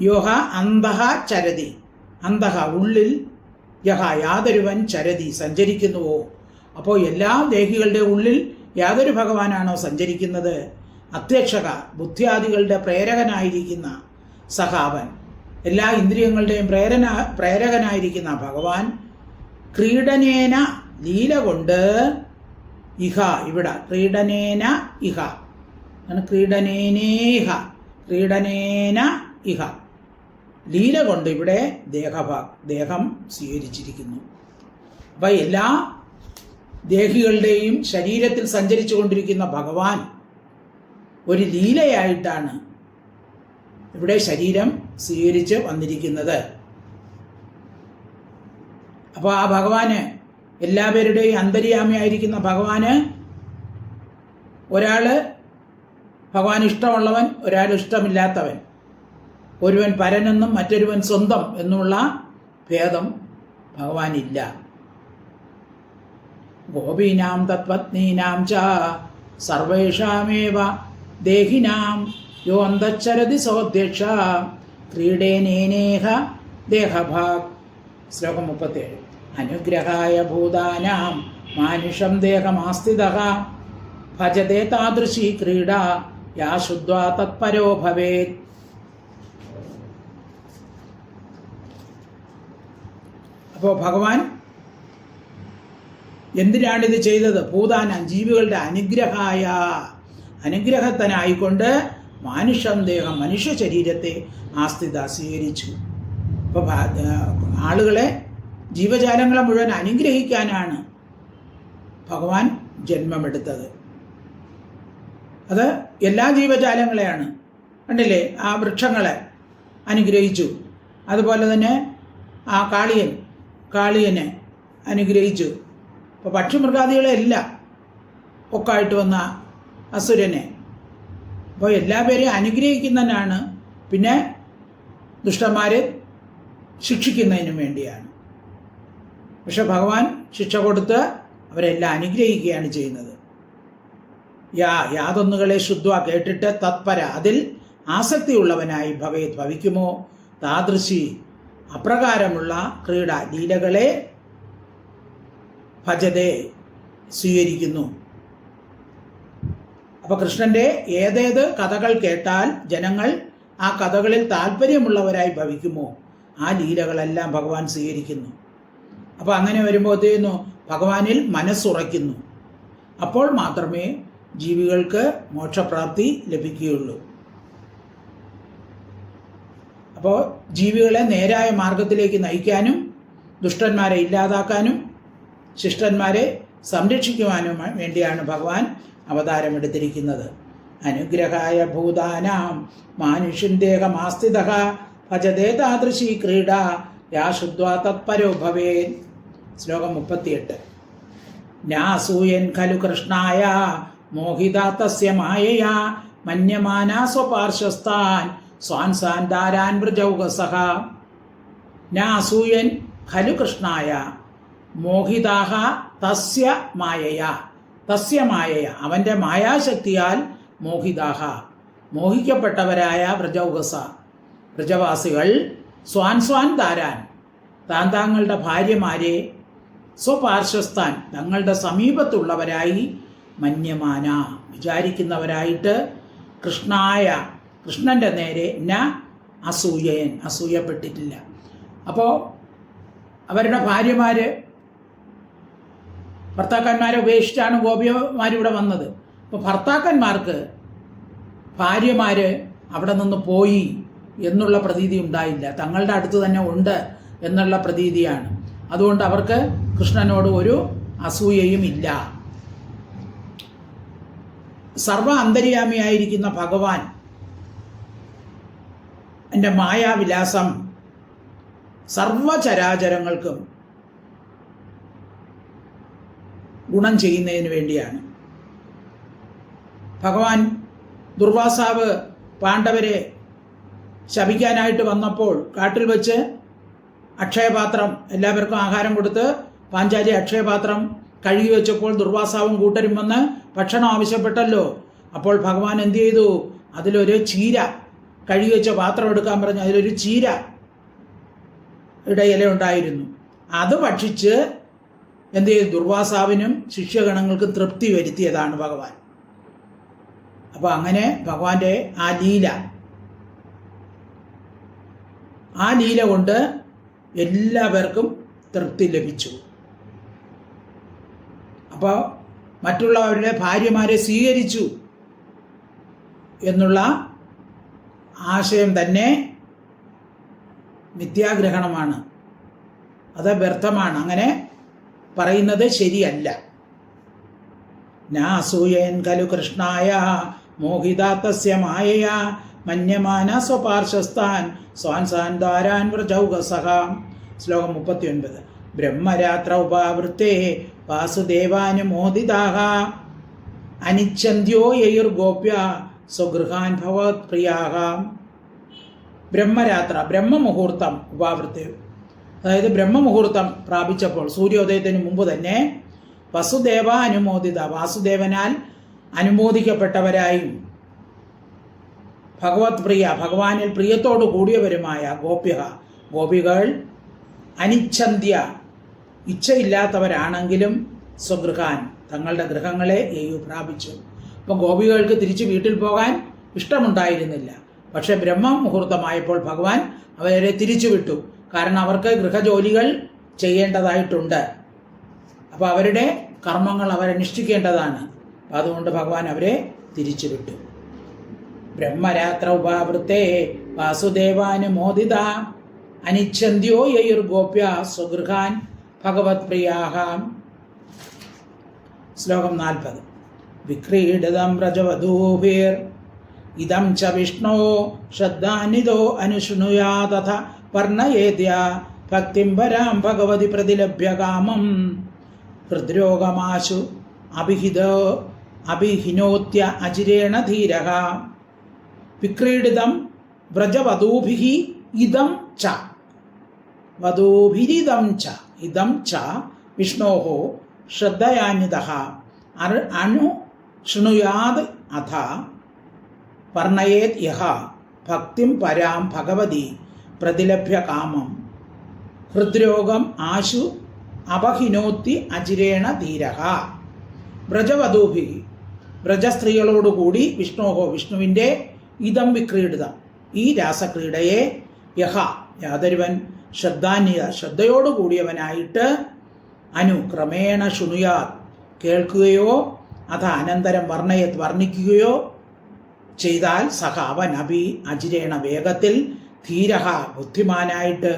യോഹ അന്തഃ ചരതി അന്തഃ ഉള്ളിൽ, യഹ യാതൊരുവൻ ചരതി സഞ്ചരിക്കുന്നുവോ. അപ്പോൾ എല്ലാ ദേഹികളുടെ ഉള്ളിൽ യാതൊരു ഭഗവാനാണോ സഞ്ചരിക്കുന്നത്? അധ്യക്ഷക ബുദ്ധിയാദികളുടെ പ്രേരകനായിരിക്കുന്ന സഹാവൻ, എല്ലാ ഇന്ദ്രിയങ്ങളുടെയും പ്രേരകനായിരിക്കുന്ന ഭഗവാൻ ക്രീഡനേന ലീല കൊണ്ട്, ഇഹ ഇവിടെ ക്രീഡനേന ഇഹ ക്രീഡനേന ഇഹ ലീല കൊണ്ട് ഇവിടെ ദേഹം സ്വീകരിച്ചിരിക്കുന്നു. അപ്പം എല്ലാ ദേഹികളുടെയും ശരീരത്തിൽ സഞ്ചരിച്ചു കൊണ്ടിരിക്കുന്ന ഭഗവാൻ ഒരു ലീലയായിട്ടാണ് ഇവിടെ ശരീരം സ്വീകരിച്ച് വന്നിരിക്കുന്നത്. അപ്പോൾ ആ ഭഗവാന്, എല്ലാവരുടെയും അന്തര്യാമിയായിരിക്കുന്ന ഭഗവാന്, ഒരാൾ ഭഗവാൻ ഇഷ്ടമുള്ളവൻ, ഒരാൾ ഇഷ്ടമില്ലാത്തവൻ, ഒരുവൻ പരനെന്നും മറ്റൊരുവൻ സ്വന്തം എന്നുള്ള ഭേദം ഭഗവാനില്ല. ഗോപീനാം തത്പത്നീനാം ച സർവേഷാമേവ ദേഹിനാം യോ അന്തശ്ചരതി സോധ്യക്ഷ ക്രീഡേനേനേഹ ദേഹഭാഗ്. ശ്ലോകം 37. അനുഗ്രഹായ ഭൂതാനാം മാനുഷം ദേഹമാസ്ഥിതഃ ഭജതേ താദൃശീ ക്രീഡ യാ ശുദ്ധ്വാ തത്പരോ ഭവേത്. അപ്പോൾ ഭഗവാൻ എന്തിനാണിത് ചെയ്തത്? ഭൂതാനാം ജീവികളുടെ അനുഗ്രഹത്തിനായിക്കൊണ്ട് മാനുഷം ദേഹം മനുഷ്യ ശരീരത്തെ ആസ്ഥിത സ്വീകരിച്ചു. അപ്പോൾ ആളുകളെ ജീവജാലങ്ങളെ മുഴുവൻ അനുഗ്രഹിക്കാനാണ് ഭഗവാൻ ജന്മമെടുത്തത്. അത് എല്ലാ ജീവജാലങ്ങളെയാണ്. കണ്ടില്ലേ, ആ വൃക്ഷങ്ങളെ അനുഗ്രഹിച്ചു. അതുപോലെ തന്നെ ആ കാളിയനെ അനുഗ്രഹിച്ചു. അപ്പോൾ പക്ഷിമൃഗാദികളെല്ലാം ഒക്കായിട്ട് വന്ന അസുരനെ. അപ്പോൾ എല്ലാവരെയും അനുഗ്രഹിക്കുന്നതിനാണ്, പിന്നെ ദുഷ്ടന്മാരെ ശിക്ഷിക്കുന്നതിനും വേണ്ടിയാണ്. പക്ഷെ ഭഗവാൻ ശിക്ഷ കൊടുത്ത് അവരെല്ലാം അനുഗ്രഹിക്കുകയാണ് ചെയ്യുന്നത്. യാതൊന്നുകളെ ശുദ്ധ്വ കേട്ടിട്ട് തത്പര അതിൽ ആസക്തിയുള്ളവനായി ഭവിക്കുമോ താദൃശി അപ്രകാരമുള്ള ക്രീഡ ലീലകളെ ഭജതേ സ്വീകരിക്കുന്നു. അപ്പോൾ കൃഷ്ണന്റെ ഏതേത് കഥകൾ കേട്ടാൽ ജനങ്ങൾ ആ കഥകളിൽ താല്പര്യമുള്ളവരായി ഭവിക്കുമോ ആ ലീലകളെല്ലാം ഭഗവാൻ സ്വീകരിക്കുന്നു. അപ്പോൾ അങ്ങനെ വരുമ്പോഴത്തേന്നു ഭഗവാനിൽ മനസ്സുറയ്ക്കുന്നു. അപ്പോൾ മാത്രമേ ജീവികൾക്ക് മോക്ഷപ്രാപ്തി ലഭിക്കുകയുള്ളൂ. അപ്പോൾ ജീവികളെ നേരായ മാർഗത്തിലേക്ക് നയിക്കാനും ദുഷ്ടന്മാരെ ഇല്ലാതാക്കാനും ശിഷ്ടന്മാരെ സംരക്ഷിക്കുവാനും വേണ്ടിയാണ് ഭഗവാൻ അവതാരമെടുത്തിരിക്കുന്നത്. അനുഗ്രഹായ ഭൂതാനാം മാനുഷ്യം ദേഹമാസ്ഥിതഃ ഭജതേ താദൃശീ ക്രീഡ യാ ശുദ്ധ്വാ തത്പരോ ഭവേത്. ശ്ലോകം 38. നാസൂയൻ ഖലു കൃഷ്ണായ മോഹിതാ തസ്യ മായയാ മന്യമാനാ സ്വപാർശ്വസ്ഥാൻ സ്വാൻ സാൻ ദാരാൻ വൃജൗകസഃ. നാസൂയൻ ഖലു കൃഷ്ണായ മോഹിതാഹ തസ്യ മായയാ അവൻ്റെ മായാശക്തിയാൽ മോഹിതാഹ മോഹിക്കപ്പെട്ടവരായ വ്രജവാസികൾ സ്വാൻ ദാരാൻ താങ്കളുടെ ഭാര്യമാരെ സ്വപാർശ്വസ്ഥാൻ തങ്ങളുടെ സമീപത്തുള്ളവരായി മന്യമാന വിചാരിക്കുന്നവരായിട്ട് കൃഷ്ണൻ്റെ നേരെ അസൂയപ്പെട്ടിട്ടില്ല. അപ്പോൾ അവരുടെ ഭാര്യമാര് ഭർത്താക്കന്മാരെ ഉപേക്ഷിച്ചാണ് ഗോപിമാരിവിടെ വന്നത്. അപ്പോൾ ഭർത്താക്കന്മാർക്ക് ഭാര്യമാര് അവിടെ നിന്ന് പോയി എന്നുള്ള പ്രതീതി ഉണ്ടായില്ല, തങ്ങളുടെ അടുത്ത് തന്നെ ഉണ്ട് എന്നുള്ള പ്രതീതിയാണ്. അതുകൊണ്ട് അവർക്ക് കൃഷ്ണനോട് ഒരു അസൂയയും ഇല്ല. സർവ അന്തര്യാമിയായിരിക്കുന്ന ഭഗവാൻ എൻ്റെ മായാവിലാസം സർവചരാചരങ്ങൾക്കും ഗുണം ചെയ്യുന്നതിന് വേണ്ടിയാണ്. ഭഗവാൻ ദുർവാസാവ് പാണ്ഡവരെ ശപിക്കാനായിട്ട് വന്നപ്പോൾ കാട്ടിൽ വെച്ച് അക്ഷയപാത്രം എല്ലാവർക്കും ആഹാരം കൊടുത്ത് പാഞ്ചാലി അക്ഷയപാത്രം കഴുകി വെച്ചപ്പോൾ ദുർവാസാവും കൂട്ടരും വന്ന് ഭക്ഷണം ആവശ്യപ്പെട്ടല്ലോ. അപ്പോൾ ഭഗവാൻ എന്ത് ചെയ്തു? അതിലൊരു ചീര, കഴുകി വെച്ച പാത്രം എടുക്കാൻ പറഞ്ഞു, അതിലൊരു ചീര ഇല ഉണ്ടായിരുന്നു. അത് ഭക്ഷിച്ച് എന്ത് ചെയ്തു? ദുർവാസാവിനും ശിഷ്യഗണങ്ങൾക്കും തൃപ്തി വരുത്തിയതാണ് ഭഗവാൻ. അപ്പോൾ അങ്ങനെ ഭഗവാന്റെ ആ ലീല കൊണ്ട് എല്ലാവർക്കും തൃപ്തി ലഭിച്ചു. അപ്പോൾ മറ്റുള്ളവരുടെ ഭാര്യമാരെ സ്വീകരിച്ചു എന്നുള്ള ആശയം തന്നെ മിഥ്യാഗ്രഹണമാണ്, അത് വ്യർത്ഥമാണ്. അങ്ങനെ പറയുന്നത് ശരിയല്ല. നാസൂയൻ ഖലു കൃഷ്ണായ മോഹിതാ തസ്യ മായയാ മന്യമാന സ്വപാർശ്വസ്ഥാൻ സ്വാൻ സാൻ ദ്വാരാൻ വ്രജൗകസഃ. ശ്ലോകം 39. ബ്രഹ്മരാത്ര ഉപാവൃത്തേ വാസുദേവാനുമോദിതാഃ അനിച്ഛന്ത്യോ യൈർഗോപ്യ സ്വഗൃഹാൻ ഭവത് പ്രിയാഃ. ബ്രഹ്മരാത്ര, ബ്രഹ്മമുഹൂർത്തം ഉപാവൃത്തി, അതായത് ബ്രഹ്മമുഹൂർത്തം പ്രാപിച്ചപ്പോൾ സൂര്യോദയത്തിന് മുമ്പ് തന്നെ വാസുദേവനാൽ അനുമോദിക്കപ്പെട്ടവരായും ഭഗവത് പ്രിയ, ഭഗവാനിൽ പ്രിയത്തോടു കൂടിയവരുമായ ഗോപികൾ അനിച്ഛന്ത്യ, ഇച്ഛയില്ലാത്തവരാണെങ്കിലും സ്വഗൃഹാൻ, തങ്ങളുടെ ഗൃഹങ്ങളെ പ്രാപിച്ചു. അപ്പം ഗോപികൾക്ക് തിരിച്ച് വീട്ടിൽ പോകാൻ ഇഷ്ടമുണ്ടായിരുന്നില്ല. പക്ഷെ ബ്രഹ്മമുഹൂർത്തമായപ്പോൾ ഭഗവാൻ അവരെ തിരിച്ചുവിട്ടു. കാരണം അവർക്ക് ഗൃഹജോലികൾ ചെയ്യേണ്ടതായിട്ടുണ്ട്. അപ്പോൾ അവരുടെ കർമ്മങ്ങൾ അവരനുഷ്ഠിക്കേണ്ടതാണ്. അപ്പം അതുകൊണ്ട് ഭഗവാൻ അവരെ തിരിച്ചുവിട്ടു. ബ്രഹ്മരാത്ര ഉപാവൃത്തേ വാസുദേവാനുമോദിത അനിച്ഛന്ത്യോ യൈർഗോപ്യ സ്വഗൃഹാൻ ഭഗവത് പ്രിയാഹ. ശ്ലോകം 40. വിക്രീഡിതം വ്രജവധൂഭിർ ഇദം ച വിഷ്ണോ ശ്രദ്ധാനിതോ അനുശൃണുയാതഥ വർണ്ണയേദ്യ ഭക്തിം വരാം ഭഗവതി പ്രതിലഭ്യ കാമം ഹൃദ്രോഗമാശു അഭിഹിനോത്യ അജിരേണ ധീരഃ. വിക്രീഡിതം വ്രജവധൂഭിഃ ഇദം ച വധൂഭിരിദം ച ഇദം ച വിഷ്ണോഃ ശ്രദ്ധയാന്വിതഃ അനുശൃണുയാത് അഥ വർണ്ണയേത് യഃ ഭക്തിം പരാം ഭഗവതി പ്രതിലഭ്യ കാമം ഹൃദ്രോഗം ആശു അപഹിനോത്തി അജിരേണ ധീരഃ. വ്രജവധൂഭി, വ്രജസ്ത്രീകളോടുകൂടി വിഷ്ണുവിൻ്റെ ഇതം വിക്രീഡിതം, ഈ രാസക്രീഡയെ യഹ, യാതൊരുവൻ ശ്രദ്ധയോടുകൂടിയവനായിട്ട് ക്രമേണ ശൃണുയാ, കേൾക്കുകയോ അഥ അനന്തരം വർണ്ണിക്കുകയോ ചെയ്താൽ സഹ അവൻ അജിരേണ വേഗത്തിൽ ധീരഃ ബുദ്ധിമാനായിട്ട്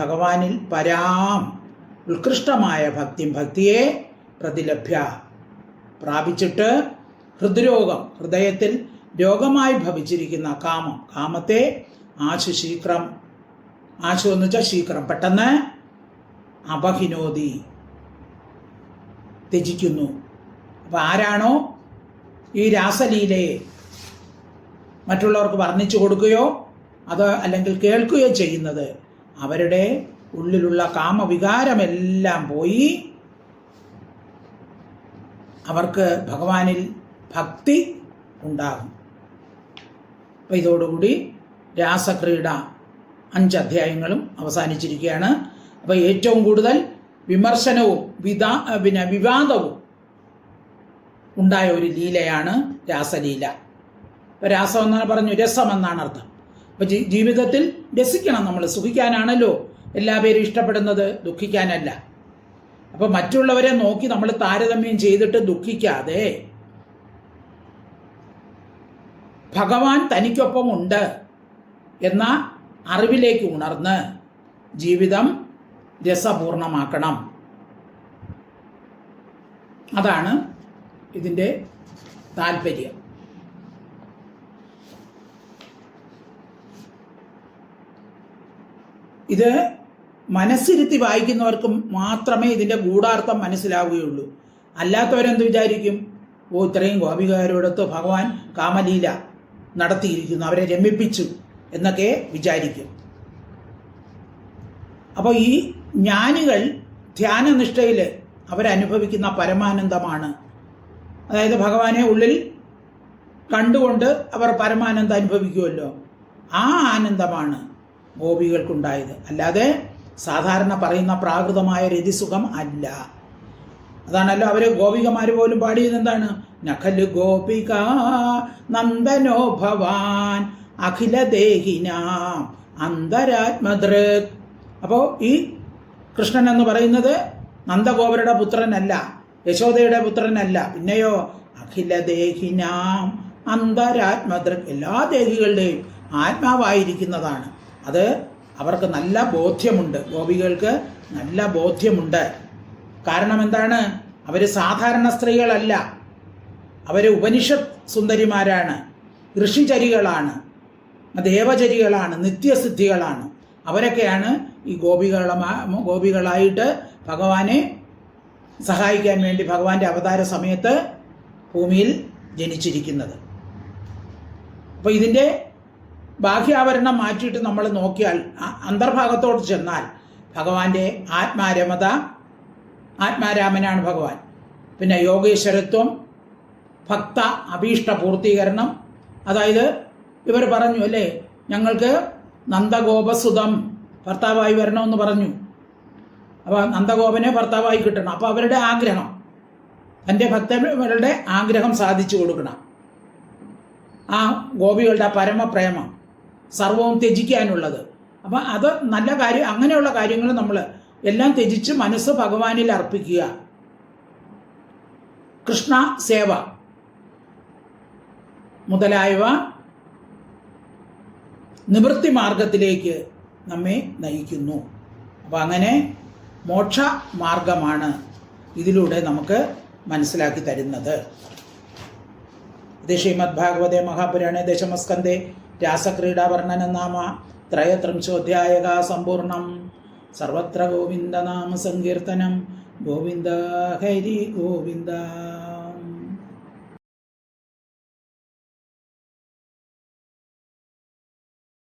ഭഗവാനിൽ പരാം ഉത്കൃഷ്ടമായ ഭക്തിയെ പ്രതിലഭ്യ പ്രാപിച്ചിട്ട് ഹൃദ്രോഗം, ഹൃദയത്തിൽ രോഗമായി ഭവിച്ചിരിക്കുന്ന കാമത്തെ ആശു എന്ന് വെച്ചാൽ ശീഘ്രം, പെട്ടെന്ന് അപഹിനോതി ത്യജിക്കുന്നു. അപ്പം ആരാണോ ഈ രാസലീലയെ മറ്റുള്ളവർക്ക് വർണ്ണിച്ചു കൊടുക്കുകയോ അല്ലെങ്കിൽ കേൾക്കുകയോ ചെയ്യുന്നത്, അവരുടെ ഉള്ളിലുള്ള കാമവികാരമെല്ലാം പോയി അവർക്ക് ഭഗവാനിൽ ഭക്തി ഉണ്ടാകും. അപ്പം ഇതോടുകൂടി രാസക്രീഡ 5 അധ്യായങ്ങളും അവസാനിച്ചിരിക്കുകയാണ്. അപ്പോൾ ഏറ്റവും കൂടുതൽ വിമർശനവും വിവാദവും ഉണ്ടായ ഒരു ലീലയാണ് രാസലീല. ഇപ്പം രാസം എന്നാണ് പറഞ്ഞു, രസം എന്നാണ് അർത്ഥം. അപ്പം ജീവിതത്തിൽ രസിക്കണം, നമ്മൾ സുഖിക്കാനാണല്ലോ എല്ലാവരും ഇഷ്ടപ്പെടുന്നത്, ദുഃഖിക്കാനല്ല. അപ്പം മറ്റുള്ളവരെ നോക്കി നമ്മൾ താരതമ്യം ചെയ്തിട്ട് ദുഃഖിക്കാതെ ഭഗവാൻ തനിക്കൊപ്പം ഉണ്ട് എന്ന അറിവിലേക്ക് ഉണർന്ന് ജീവിതം രസപൂർണമാക്കണം. അതാണ് ഇതിൻ്റെ താല്പര്യം. ഇത് മനസ്സിരുത്തി വായിക്കുന്നവർക്ക് മാത്രമേ ഇതിൻ്റെ ഗൂഢാർത്ഥം മനസ്സിലാവുകയുള്ളൂ. അല്ലാത്തവരെന്ത് വിചാരിക്കും? ഇത്രയും ഗോപികരോടൊത്ത് ഭഗവാൻ കാമലീല നടത്തിയിരിക്കുന്നു, അവരെ രമിപ്പിച്ചു എന്നൊക്കെ വിചാരിക്കും. അപ്പോൾ ഈ ജ്ഞാനികൾ ധ്യാനനിഷ്ഠയിൽ അവരനുഭവിക്കുന്ന പരമാനന്ദമാണ്. അതായത് ഭഗവാനെ ഉള്ളിൽ കണ്ടുകൊണ്ട് അവർ പരമാനന്ദം അനുഭവിക്കുമല്ലോ, ആ ആനന്ദമാണ് ഗോപികൾക്കുണ്ടായത്. അല്ലാതെ സാധാരണ പറയുന്ന പ്രാകൃതമായ രതിസുഖം അല്ല. അതാണല്ലോ അവർ ഗോപികമാർ പോലും പാടിയത് എന്താണ്? നഖലു ഗോപിക നന്ദനോ ഭവാൻ അഖിലദേഹിനാം അന്തരാത്മദൃക്. അപ്പോൾ ഈ കൃഷ്ണൻ എന്ന് പറയുന്നത് നന്ദഗോപരുടെ പുത്രനല്ല, യശോദയുടെ പുത്രനല്ല, പിന്നെയോ അഖിലദേഹിനാം അന്തരാത്മദൃക്, എല്ലാ ദേഹികളുടെയും ആത്മാവായിരിക്കുന്നതാണ്. അത് അവർക്ക് നല്ല ബോധ്യമുണ്ട്, ഗോപികൾക്ക് നല്ല ബോധ്യമുണ്ട്. കാരണം എന്താണ്? അവർ സാധാരണ സ്ത്രീകളല്ല, അവർ ഉപനിഷത്ത് സുന്ദരിമാരാണ്, ഋഷിചരികളാണ്, ദേവചരികളാണ്, നിത്യസിദ്ധികളാണ്. അവരൊക്കെയാണ് ഈ ഗോപികളായിട്ട് ഭഗവാനെ സഹായിക്കാൻ വേണ്ടി ഭഗവാന്റെ അവതാര സമയത്ത് ഭൂമിയിൽ ജനിച്ചിരിക്കുന്നത്. അപ്പോൾ ഇതിൻ്റെ ബാഹ്യാവരണം മാറ്റിയിട്ട് നമ്മൾ നോക്കിയാൽ അന്തർഭാഗത്തോട്ട് ചെന്നാൽ ഭഗവാന്റെ ആത്മാരാമനാണ് ഭഗവാൻ. പിന്നെ യോഗേശ്വരത്വം, ഭക്ത അഭീഷ്ട പൂർത്തീകരണം, അതായത് ഇവർ പറഞ്ഞു അല്ലേ, ഞങ്ങൾക്ക് നന്ദഗോപസുതം ഭർത്താവായി വരണമെന്ന് പറഞ്ഞു. അപ്പോൾ നന്ദഗോപനെ ഭർത്താവായി കിട്ടണം. അപ്പോൾ അവരുടെ ആഗ്രഹം, തൻ്റെ ഭക്തരുടെ ആഗ്രഹം സാധിച്ചു കൊടുക്കണം. ആ ഗോപികളുടെ പരമപ്രേമം, സർവവും ത്യജിക്കാനുള്ളത്. അപ്പം അത് നല്ല കാര്യം. അങ്ങനെയുള്ള കാര്യങ്ങൾ നമ്മൾ എല്ലാം ത്യജിച്ച് മനസ്സ് ഭഗവാനിൽ അർപ്പിക്കുക. കൃഷ്ണ സേവ മുതലായവ നിവൃത്തി മാർഗത്തിലേക്ക് നമ്മെ നയിക്കുന്നു. അപ്പം അങ്ങനെ മോക്ഷ മാർഗമാണ് ഇതിലൂടെ നമുക്ക് മനസ്സിലാക്കി തരുന്നത്. ഇത് ശ്രീമദ് ഭാഗവതേ മഹാപുരാണേ ദശമസ്കന്ധേ രാസക്രീഡാവർണ്ണന നാമ ത്രയത്രിംശോധ്യായക സമ്പൂർണം. സർവത്ര ഗോവിന്ദനാമ സങ്കീർത്തനം. ഗോവിന്ദ ഹരി ഗോവിന്ദ.